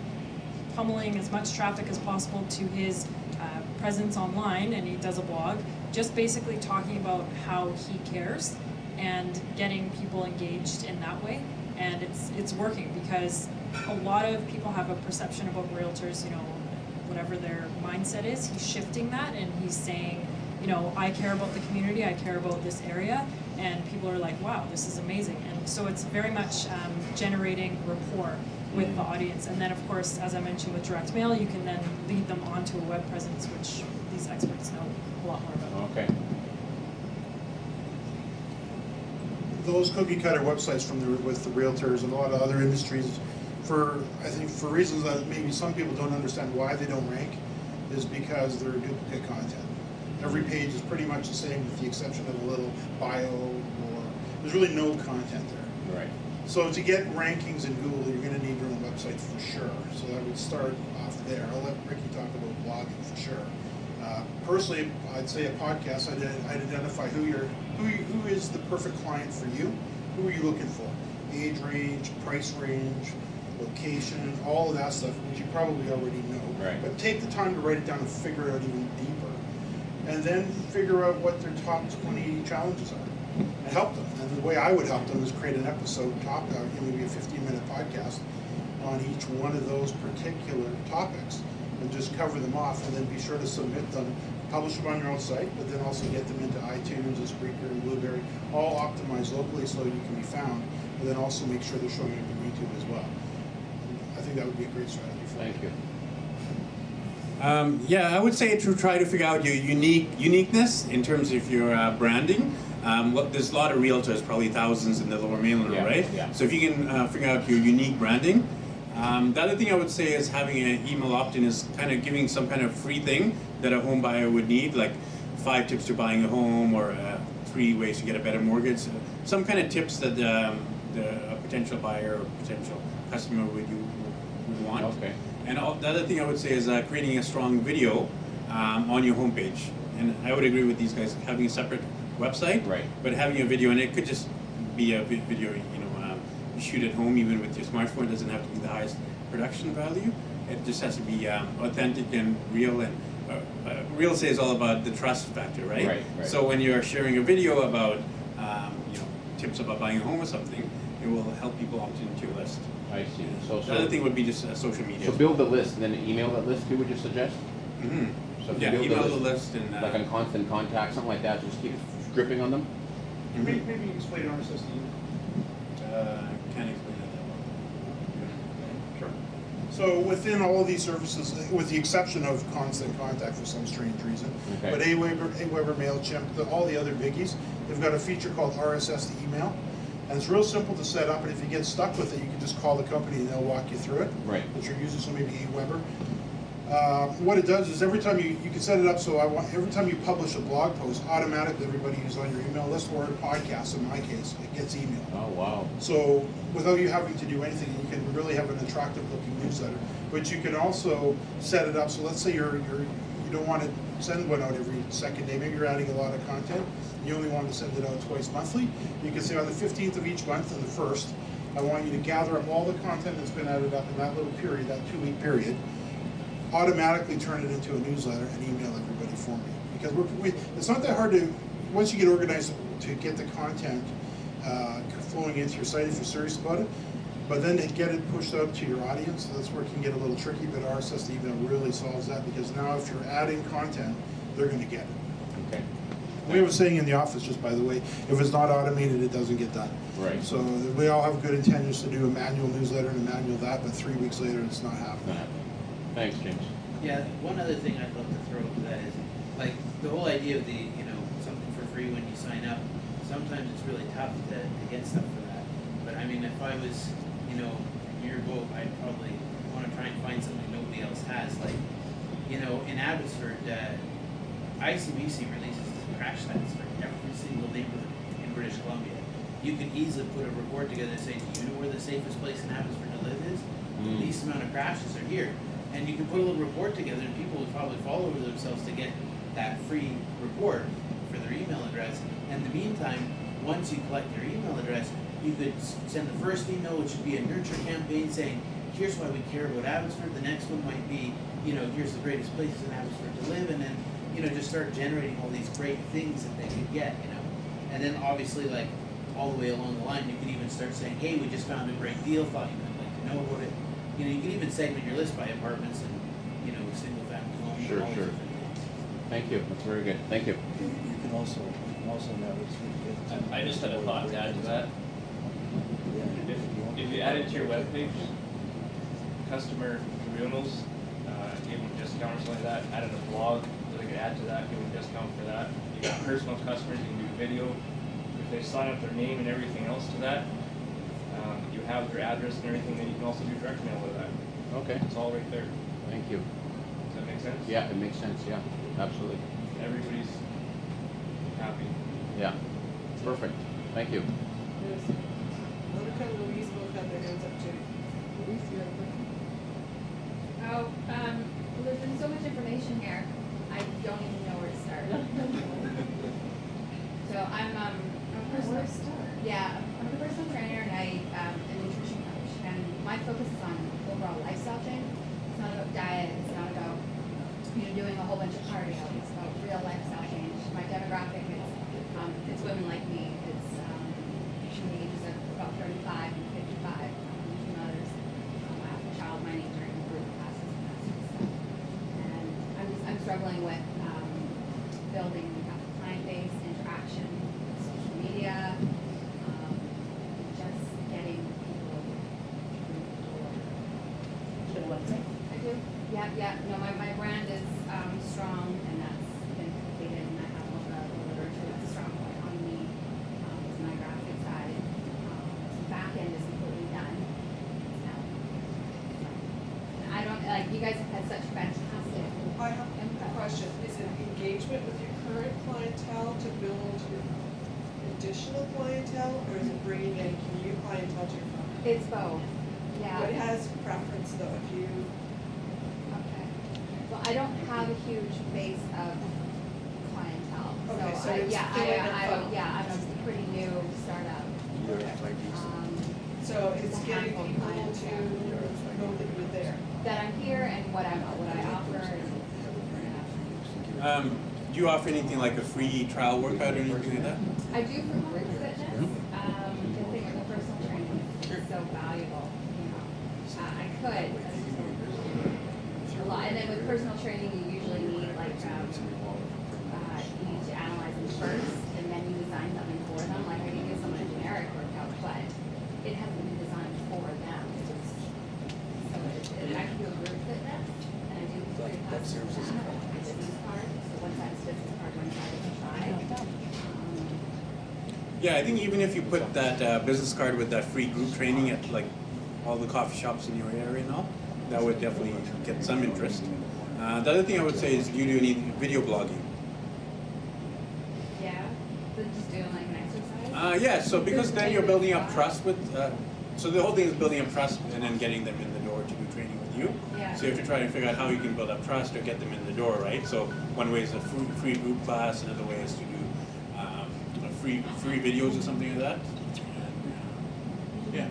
Speaker 2: pummeling as much traffic as possible to his presence online, and he does a blog, just basically talking about how he cares and getting people engaged in that way. And it's working because a lot of people have a perception about realtors, whatever their mindset is. He's shifting that, and he's saying, I care about the community, I care about this area, and people are like, wow, this is amazing. And so it's very much generating rapport with the audience. And then, of course, as I mentioned with direct mail, you can then lead them onto a web presence, which these experts know a lot more about.
Speaker 12: Okay.
Speaker 5: Those cookie cutter websites with the realtors and a lot of other industries, I think for reasons that maybe some people don't understand why they don't rank, is because they're duplicate content. Every page is pretty much the same with the exception of a little bio, or there's really no content there.
Speaker 12: Right.
Speaker 5: So to get rankings in Google, you're going to need your own website for sure. So I would start off there. I'll let Ricky talk about blogging for sure. Personally, I'd say a podcast. I'd identify who is the perfect client for you. Who are you looking for? Age range, price range, location, all of that stuff, which you probably already know.
Speaker 12: Right.
Speaker 5: But take the time to write it down and figure it out even deeper, and then figure out what their top 20 challenges are. And help them. And the way I would help them is create an episode, maybe a 15-minute podcast on each one of those particular topics, and just cover them off, and then be sure to submit them, publish them on your own site, but then also get them into iTunes and Spreaker and Blueberry, all optimized locally so you can be found, and then also make sure they're showing up on YouTube as well. I think that would be a great strategy for you.
Speaker 12: Thank you.
Speaker 13: Yeah, I would say to try to figure out your uniqueness in terms of your branding. There's a lot of realtors, probably thousands in the Lower Mainland, right?
Speaker 12: Yeah.
Speaker 13: So if you can figure out your unique branding. The other thing I would say is having an email opt-in is kind of giving some kind of free thing that a home buyer would need, like 5 tips to buying a home, or 3 ways to get a better mortgage. Some kind of tips that a potential buyer or potential customer would want.
Speaker 12: Okay.
Speaker 13: And the other thing I would say is creating a strong video on your homepage. And I would agree with these guys, having a separate website,
Speaker 12: Right.
Speaker 13: but having a video, and it could just be a video, you shoot at home, even with your smartphone. It doesn't have to be the highest production value. It just has to be authentic and real. And real estate is all about the trust factor, right?
Speaker 12: Right.
Speaker 13: So when you're sharing a video about tips about buying a home or something, it will help people opt into your list.
Speaker 12: I see. So
Speaker 13: The other thing would be just social media.
Speaker 12: So build the list and then email that list too, would you suggest?
Speaker 13: Mm-hmm.
Speaker 12: So if you
Speaker 13: Yeah,
Speaker 12: build
Speaker 13: email the list and
Speaker 12: like on constant contact, something like that, just keep dripping on them?
Speaker 5: Maybe you can explain RSS to you.
Speaker 13: Can't explain that well.
Speaker 12: Sure.
Speaker 5: So within all of these services, with the exception of constant contact for some strange reason,
Speaker 12: Okay.
Speaker 5: but Aweber, MailChimp, all the other biggies, they've got a feature called RSS to email. And it's real simple to set up, and if you get stuck with it, you can just call the company and they'll walk you through it.
Speaker 12: Right.
Speaker 5: That you're using, so maybe Aweber. What it does is every time you can set it up so every time you publish a blog post, automatically everybody who's on your email list, or a podcast in my case, it gets emailed.
Speaker 12: Oh, wow.
Speaker 5: So without you having to do anything, you can really have an attractive looking newsletter. But you can also set it up so let's say you don't want to send one out every second day. Maybe you're adding a lot of content. You only want to send it out twice monthly. You can say on the 15th of each month and the 1st, I want you to gather up all the content that's been added up in that little period, that 2-week period, automatically turn it into a newsletter and email everybody for me. Because it's not that hard to once you get organized to get the content flowing into your site if you're serious about it, but then to get it pushed out to your audience, that's where it can get a little tricky, but RSS email really solves that, because now if you're adding content, they're gonna get it.
Speaker 12: Okay.
Speaker 5: We have a saying in the office, just by the way, if it's not automated, it doesn't get done.
Speaker 12: Right.
Speaker 5: So we all have good intentions to do a manual newsletter and a manual that, but 3 weeks later, it's not happening.
Speaker 12: Thanks, James.
Speaker 14: Yeah, one other thing I'd love to throw to that is, like, the whole idea of the, something for free when you sign up, sometimes it's really tough to get stuff for that. But I mean, if I was, in your boat, I'd probably want to try and find something nobody else has. Like, in Abbotsford, ICBC releases crash stats for every single neighborhood in British Columbia. You could easily put a report together and say, do you know where the safest place in Abbotsford to live is? The least amount of crashes are here. And you can put a little report together, and people would probably fall over themselves to get that free report for their email address. And in the meantime, once you collect their email address, you could send the first email, which would be a nurture campaign saying, here's why we care about Abbotsford. The next one might be, here's the greatest places in Abbotsford to live. And then, just start generating all these great things that they could get, And then obviously, like, all the way along the line, you could even start saying, hey, we just found a great deal, thought you might like to know about it. You can even segment your list by apartments and, single family homes.
Speaker 12: Sure,
Speaker 14: and all these
Speaker 12: sure.
Speaker 14: different things.
Speaker 12: Thank you. That's very good. Thank you.
Speaker 15: You can also now
Speaker 9: I just had a thought to add to that. If you add it to your webpage, customer renewals, give them a discount or something like that, add in a blog, so they can add to that, give them a discount for that. You got personal customers, you can do video. If they sign up their name and everything else to that, you have their address and everything, then you can also do direct mail with that.
Speaker 12: Okay.
Speaker 9: It's all right there.
Speaker 12: Thank you.
Speaker 9: Does that make sense?
Speaker 12: Yeah, it makes sense. Yeah, absolutely.
Speaker 9: Everybody's happy.
Speaker 12: Yeah. Perfect. Thank you.
Speaker 11: Monica and Louise both have their hands up too. Louise, you have a question?
Speaker 16: Oh, well, there's been so much information here, I don't even know where to start. So I'm a personal, I'm a personal trainer and a nutrition coach, and my focus is on overall lifestyle change. It's not about diet, it's not about doing a whole bunch of cardio. It's about real lifestyle change. My demographic is it's women like me. It's between the ages of about 35 and 55. Two mothers. I have a child my age during group classes and that sort of stuff. And I'm struggling with building a client base, interaction, social media, just getting people through the door.
Speaker 3: You have a website?
Speaker 16: I do. Yeah. No, my brand is strong, and that's been completed, and I have all the literature that's a strong point on me. It's my graphic side. The back end is completely done. Now, I don't you guys have had such fantastic.
Speaker 11: I have a question. Is it engagement with your current clientele to build additional clientele, or is it bringing in new clientele to your firm?
Speaker 16: It's both. Yeah.
Speaker 11: What has preference though? If you
Speaker 16: Okay. Well, I don't have a huge base of clientele.
Speaker 11: Okay, so it's
Speaker 16: I'm a pretty new startup.
Speaker 11: So it's getting people to know that you're there.
Speaker 16: That I'm here and what I offer.
Speaker 13: Do you offer anything like a free trial workout or anything like that?
Speaker 16: I do for group fitness. The thing with the personal training is so valuable. I could. A lot, and then with personal training, you usually need you need to analyze them first, and then you design something for them. Like I can give someone a generic workout, but it hasn't been designed for them. So I can do a group fitness, and I do free classes for that. I business card, so one side is business card, one side is a try.
Speaker 13: Yeah, I think even if you put that business card with that free group training at like all the coffee shops in your area and all, that would definitely get some interest. The other thing I would say is, do you do any video blogging?
Speaker 16: Yeah, so just doing like an exercise.
Speaker 13: Yeah, so because then you're building up trust with, so the whole thing is building up trust and then getting them in the door to do training with you.
Speaker 16: Yeah.
Speaker 13: So you have to try and figure out how you can build up trust or get them in the door, right? So one way is a free group class, another way is to do free videos or something like that. Yeah.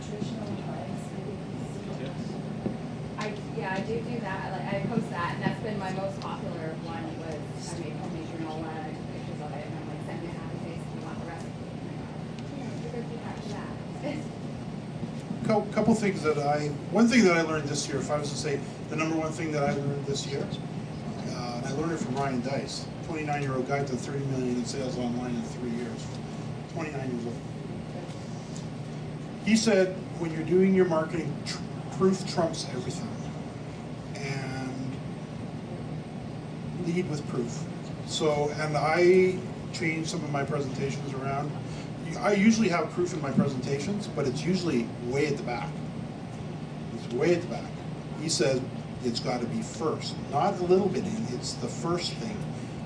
Speaker 16: I do that. Like I post that, and that's been my most popular one. Was I made homemade granola, I took pictures of it, and I'm like sending it out to
Speaker 5: couple things that one thing that I learned this year, if I was to say the number one thing that I learned this year, and I learned it from Ryan Dice, 29-year-old guy to 30 million in sales online in 3 years, 29 years old. He said, when you're doing your marketing, proof trumps everything. And lead with proof. So, and I changed some of my presentations around. I usually have proof in my presentations, but it's usually way at the back. It's way at the back. He says it's got to be first, not a little bit in, it's the first thing,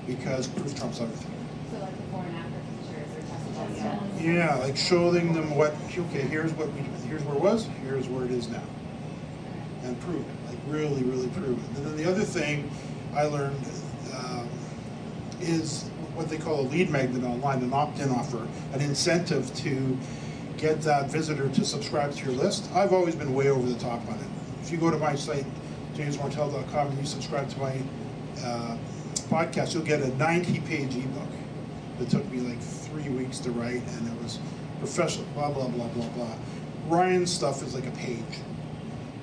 Speaker 5: because proof trumps everything.
Speaker 16: So like before and after pictures or testimonials?
Speaker 5: Yeah, like showing them what, okay, here's where it was, here's where it is now. And prove it, like really, really prove it. And then the other thing I learned is what they call a lead magnet online, an opt-in offer, an incentive to get that visitor to subscribe to your list. I've always been way over the top on it. If you go to my site, jamesmartell.com, and you subscribe to my podcast, you'll get a 90-page ebook that took me like 3 weeks to write, and it was professional, blah, blah, blah, blah, blah. Ryan's stuff is like a page.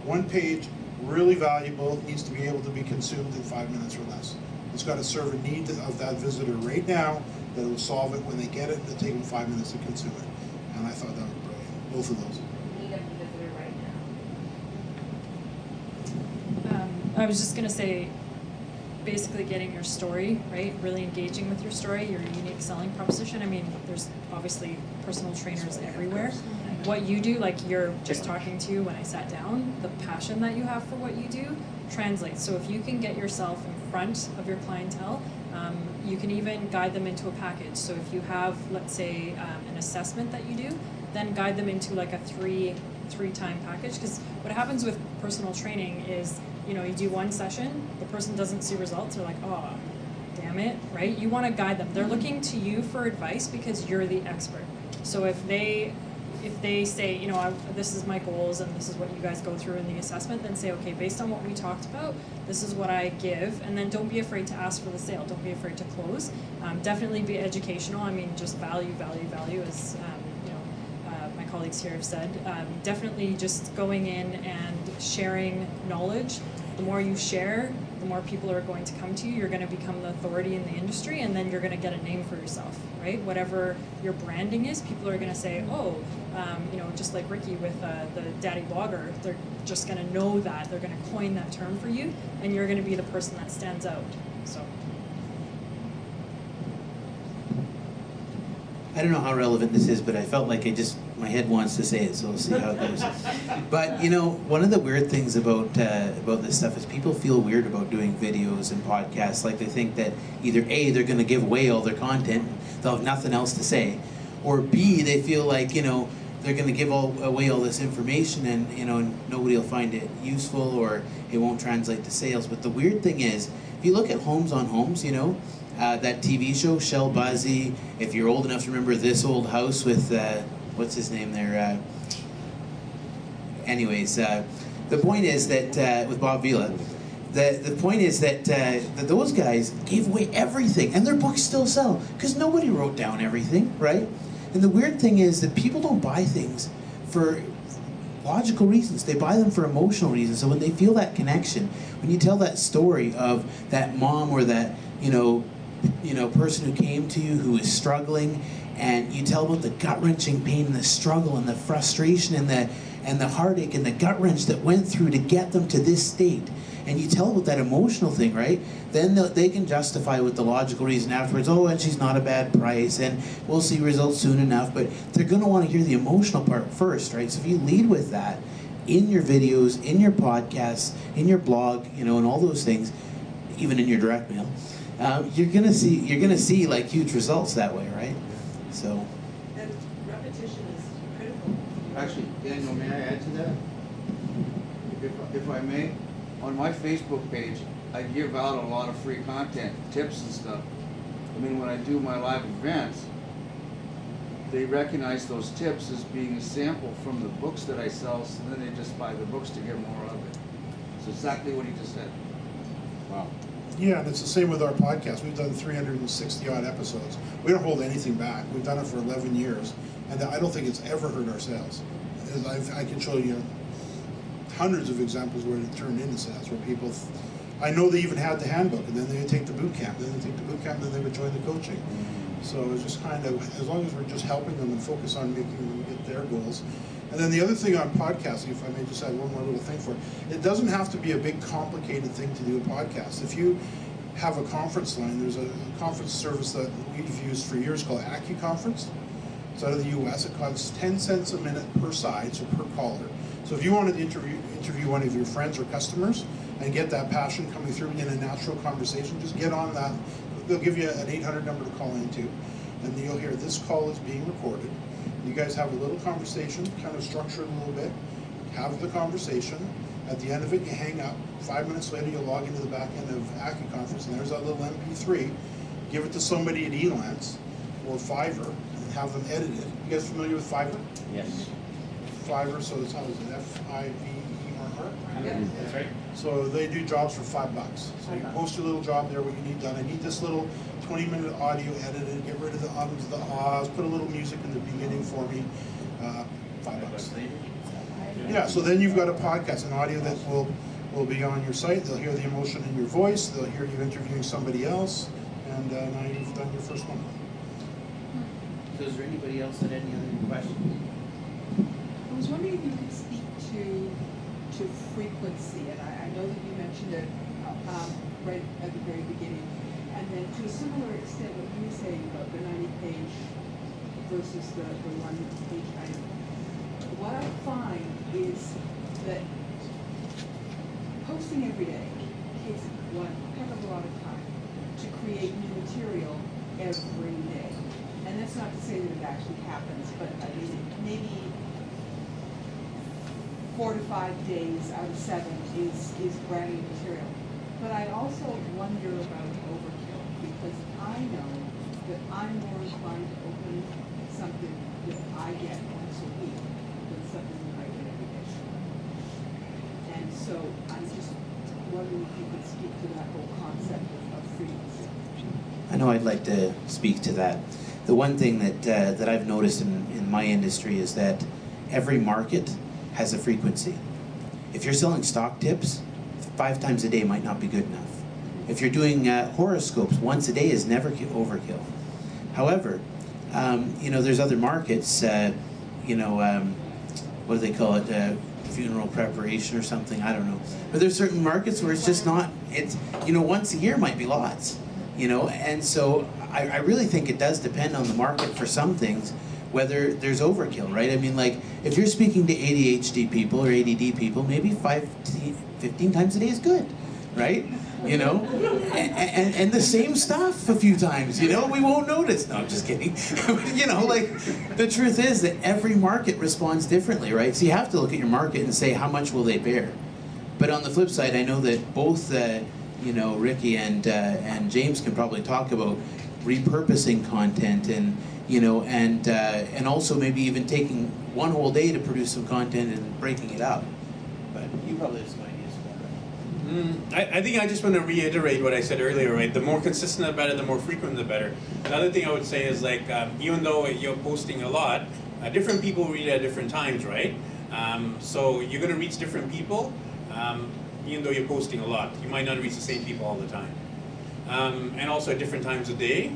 Speaker 5: One page, really valuable, needs to be able to be consumed in 5 minutes or less. It's got to serve a need of that visitor right now that will solve it when they get it, and it'll take them 5 minutes to consume it. And I thought that was brilliant, both of those.
Speaker 16: Need of the visitor right now.
Speaker 2: I was just going to say, basically getting your story, right? Really engaging with your story, your unique selling proposition. I mean, there's obviously personal trainers everywhere. What you do, like you're just talking to when I sat down, the passion that you have for what you do translates. So if you can get yourself in front of your clientele, you can even guide them into a package. So if you have, let's say, an assessment that you do, then guide them into like a three-time package. Because what happens with personal training is, you know, you do one session, the person doesn't see results, they're like, oh, damn it, right? You want to guide them. They're looking to you for advice because you're the expert. So if they say, you know, this is my goals and this is what you guys go through in the assessment, then say, okay, based on what we talked about, this is what I give, and then don't be afraid to ask for the sale. Don't be afraid to close. Definitely be educational. I mean, just value, as my colleagues here have said. Definitely just going in and sharing knowledge. The more you share, the more people are going to come to you. You're going to become the authority in the industry, and then you're going to get a name for yourself, right? Whatever your branding is, people are going to say, oh, just like Ricky with the daddy blogger, they're just going to know that. They're going to coin that term for you, and you're going to be the person that stands out. So.
Speaker 4: I don't know how relevant this is, but I felt like my head wants to say it, so we'll see how it goes. But, you know, one of the weird things about this stuff is people feel weird about doing videos and podcasts. Like they think that either A, they're going to give away all their content, they'll have nothing else to say, or B, they feel like, you know, they're going to give away all this information and, you know, nobody will find it useful or it won't translate to sales. But the weird thing is, if you look at Homes on Homes, you know, that TV show, Shell Buzzy, if you're old enough to remember This Old House with, what's his name there? The point is that, with Bob Vila, the point is that those guys gave away everything, and their books still sell, because nobody wrote down everything, right? And the weird thing is that people don't buy things for logical reasons. They buy them for emotional reasons. So when they feel that connection, when you tell that story of that mom or that, you know, person who came to you who is struggling, and you tell about the gut-wrenching pain and the struggle and the frustration and the heartache and the gut-wrench that went through to get them to this state, and you tell about that emotional thing, right? Then they can justify with the logical reason afterwards, oh, and she's not a bad price, and we'll see results soon enough, but they're going to want to hear the emotional part first, right? So if you lead with that in your videos, in your podcasts, in your blog, you know, and all those things, even in your direct mail, you're gonna see like huge results that way, right? So.
Speaker 11: And repetition is critical.
Speaker 17: Actually, Daniel, may I add to that? If I may, on my Facebook page, I give out a lot of free content, tips and stuff. I mean, when I do my live events, they recognize those tips as being a sample from the books that I sell, so then they just buy the books to get more of it. It's exactly what he just said. Wow.
Speaker 5: Yeah, and it's the same with our podcast. We've done 360 odd episodes. We don't hold anything back. We've done it for 11 years, and I don't think it's ever hurt our sales. is I can show you hundreds of examples where it turned into sales, where people, I know they even had the handbook, and then they would take the boot camp, then they would join the coaching. So it's just kind of, as long as we're just helping them and focus on making them get their goals. And then the other thing on podcasting, if I may just add one more little thing for it doesn't have to be a big complicated thing to do a podcast. If you have a conference line, there's a conference service that we've used for years called AccuConference. It's out of the US. It costs 10 cents a minute per side, so per caller. So if you wanted to interview one of your friends or customers and get that passion coming through in a natural conversation, just get on that. They'll give you an 800 number to call into, and you'll hear this call is being recorded. You guys have a little conversation, kind of structure it a little bit, have the conversation. At the end of it, you hang up. 5 minutes later, you log into the back end of AccuConference, and there's that little MP3. Give it to somebody at Elance or Fiverr and have them edit it. You guys familiar with Fiverr?
Speaker 12: Yes.
Speaker 5: Fiverr, so it's how is it? F-I-V-E-R-R?
Speaker 9: Yeah, that's right.
Speaker 5: So they do jobs for $5. So you post your little job there, what you need done. I need this little 20-minute audio edited, get rid of the ums, the ahs, put a little music in the beginning for me, $5. Yeah, so then you've got a podcast, an audio that will be on your site. They'll hear the emotion in your voice, they'll hear you interviewing somebody else, and now you've done your first one.
Speaker 14: So is there anybody else that had any other questions?
Speaker 18: I was wondering if you could speak to frequency, and I know that you mentioned it right at the very beginning, and then to a similar extent what you were saying about the 90-page versus the one-page item. What I find is that posting every day takes one heck of a lot of time to create new material every day. And that's not to say that it actually happens, but I mean, maybe 4 to 5 days out of 7 is brand new material. But I also wonder about overkill, because I know that I'm more inclined to open something that I get once a week than something that I get every day. And so I'm just wondering if you could speak to that whole concept of frequency.
Speaker 4: I know I'd like to speak to that. The one thing that I've noticed in my industry is that every market has a frequency. If you're selling stock tips, 5 times a day might not be good enough. If you're doing horoscopes, once a day is never overkill. However, there's other markets, what do they call it, funeral preparation or something, I don't know. But there's certain markets where it's just not, once a year might be lots, and so I really think it does depend on the market for some things, whether there's overkill, right? I mean, like, if you're speaking to ADHD people or ADD people, maybe 15 times a day is good, right? And the same stuff a few times, we won't notice. No, I'm just kidding. The truth is that every market responds differently, right? So you have to look at your market and say, how much will they bear? But on the flip side, I know that both, Ricky and James can probably talk about repurposing content and also maybe even taking one whole day to produce some content and breaking it up. But
Speaker 14: You probably have some ideas for that.
Speaker 13: I think I just want to reiterate what I said earlier, right? The more consistent the better, the more frequent the better. Another thing I would say is even though you're posting a lot, different people read at different times, right? So you're going to reach different people, even though you're posting a lot. You might not reach the same people all the time. And also at different times of day.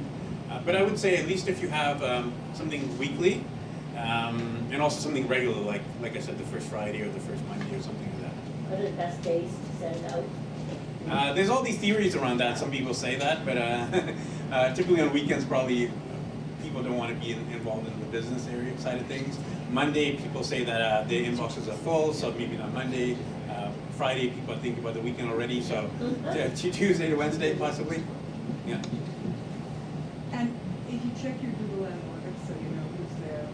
Speaker 13: But I would say at least if you have something weekly, and also something regular, like I said, the first Friday or the first Monday or something like that.
Speaker 19: What are the best days to send it out?
Speaker 13: There's all these theories around that. Some people say that, but typically on weekends, probably people don't want to be involved in the business area side of things. Monday, people say that their inboxes are full, so maybe not Monday. Friday, people are thinking about the weekend already, so Tuesday to Wednesday, possibly. Yeah.
Speaker 18: And if you check your Google Analytics, so you know who's there,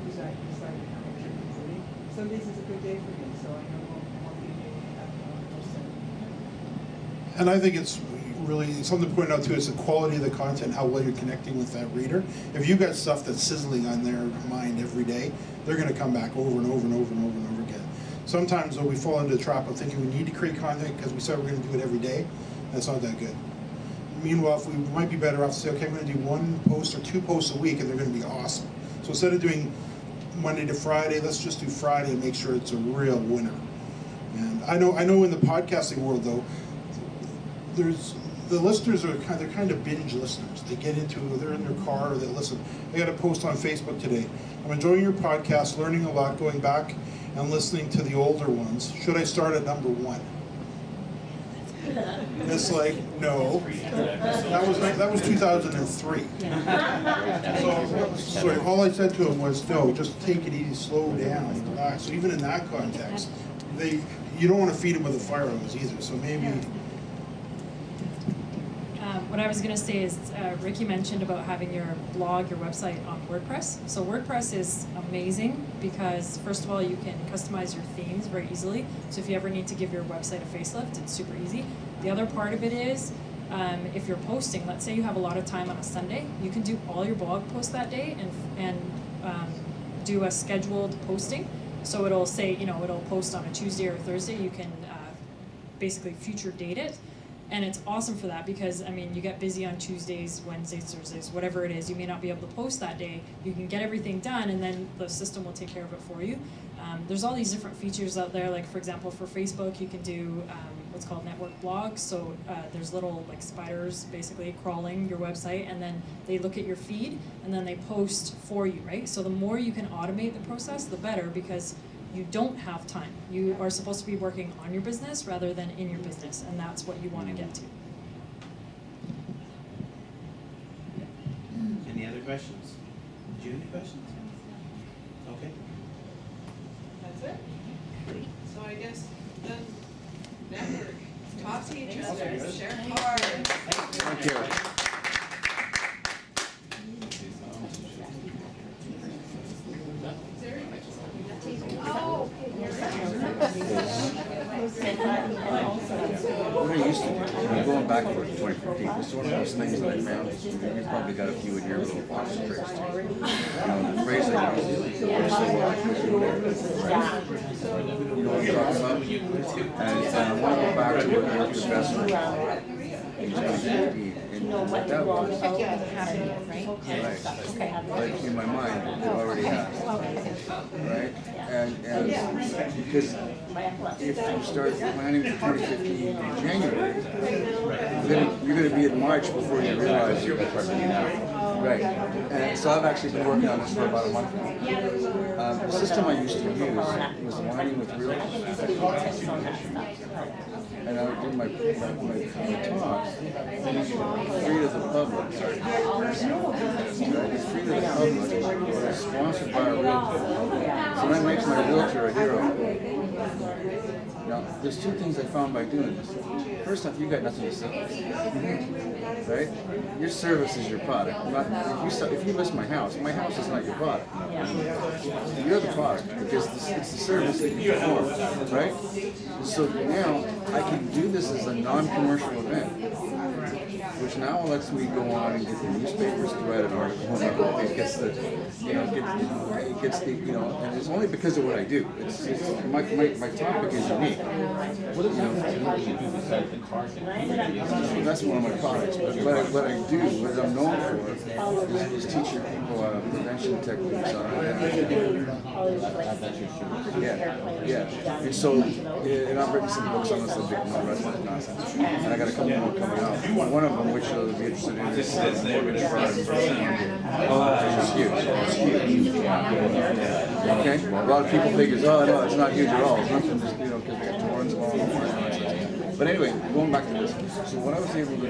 Speaker 18: who's at your site, and how much you're converting, some days is a good day for you, so I know more people have posted.
Speaker 5: And I think it's really something to point out too is the quality of the content, how well you're connecting with that reader. If you've got stuff that's sizzling on their mind every day, they're going to come back over and over and over and over and over again. Sometimes though we fall into the trap of thinking we need to create content because we said we're going to do it every day. That's not that good. Meanwhile, if we might be better off to say, okay, I'm going to do 1 post or 2 posts a week and they're going to be awesome. So instead of doing Monday to Friday. Let's just do Friday and make sure it's a real winner. And I know in the podcasting world though, the listeners are kind of binge listeners. They get into, they're in their car or they listen. I got a post on Facebook today. I'm enjoying your podcast, learning a lot, going back and listening to the older ones. Should I start at number 1? And it's like, no. That was 2003. So sorry, all I said to him was, no, just take it easy, slow down, relax. So even in that context, you don't want to feed them with a fire hose either. So maybe.
Speaker 2: What I was going to say is, Ricky mentioned about having your blog, your website on WordPress. So WordPress is amazing because, first of all, you can customize your themes very easily. So if you ever need to give your website a facelift, it's super easy. The other part of it is, if you're posting, let's say you have a lot of time on a Sunday, you can do all your blog posts that day and do a scheduled posting. So it'll say, it'll post on a Tuesday or Thursday. You can basically future date it. And it's awesome for that because, you get busy on Tuesdays, Wednesdays, Thursdays, whatever it is. You may not be able to post that day. You can get everything done, and then the system will take care of it for you. There's all these different features out there. Like, for example, for Facebook, you can do what's called network blogs. So there's little, spiders, basically, crawling your website, and then they look at your feed, and then they post for you, right? So the more you can automate the process, the better, because you don't have time. You are supposed to be working on your business rather than in your business, and that's what you want to get to.
Speaker 14: Any other questions? Do you have any questions? Okay.
Speaker 11: That's it? So I guess then, network, talk to each other, share cards.
Speaker 17: Thank you. What I used to do, going back to 2015, this is one of those things that I found. You've probably got a few in your little box of phrases too. The phrase I use, you know what I'm talking about? And I want to go back to what your professor in 2015. And that was right. But in my mind, it already has. Right? And because if you start planning for 2015 in January, you're going to be in March before you realize you're going to. Right. And so I've actually been working on this for about a month now. The system I used to use was aligning with real. And I would do my talks free to the public. It's free to the public, but it's sponsored by a realtor. So that makes my realtor a hero. Now, there's two things I found by doing this. First off, you got nothing to sell, right? Your service is your product. If you list my house is not your product. You're the product because it's the service that you perform, right? So now I can do this as a non-commercial event, which now lets me go on and get the newspapers to write an article. It gets the, and it's only because of what I do. It's my topic is unique. What do you do besides the car thing? That's one of my products. But what I do, what I'm known for, is teaching people prevention techniques on
Speaker 19: That's your service.
Speaker 17: Yeah. And so, and I've written some books on the subject of non-resident nonsense. And I got a couple more coming out. One of them, which you'll be interested in, is mortgage fraud and it's huge. It's huge. Okay? A lot of people think no, it's not huge at all. It's nothing, just, because we have torrents of all the nonsense. But anyway, going back to this. So what I was able to do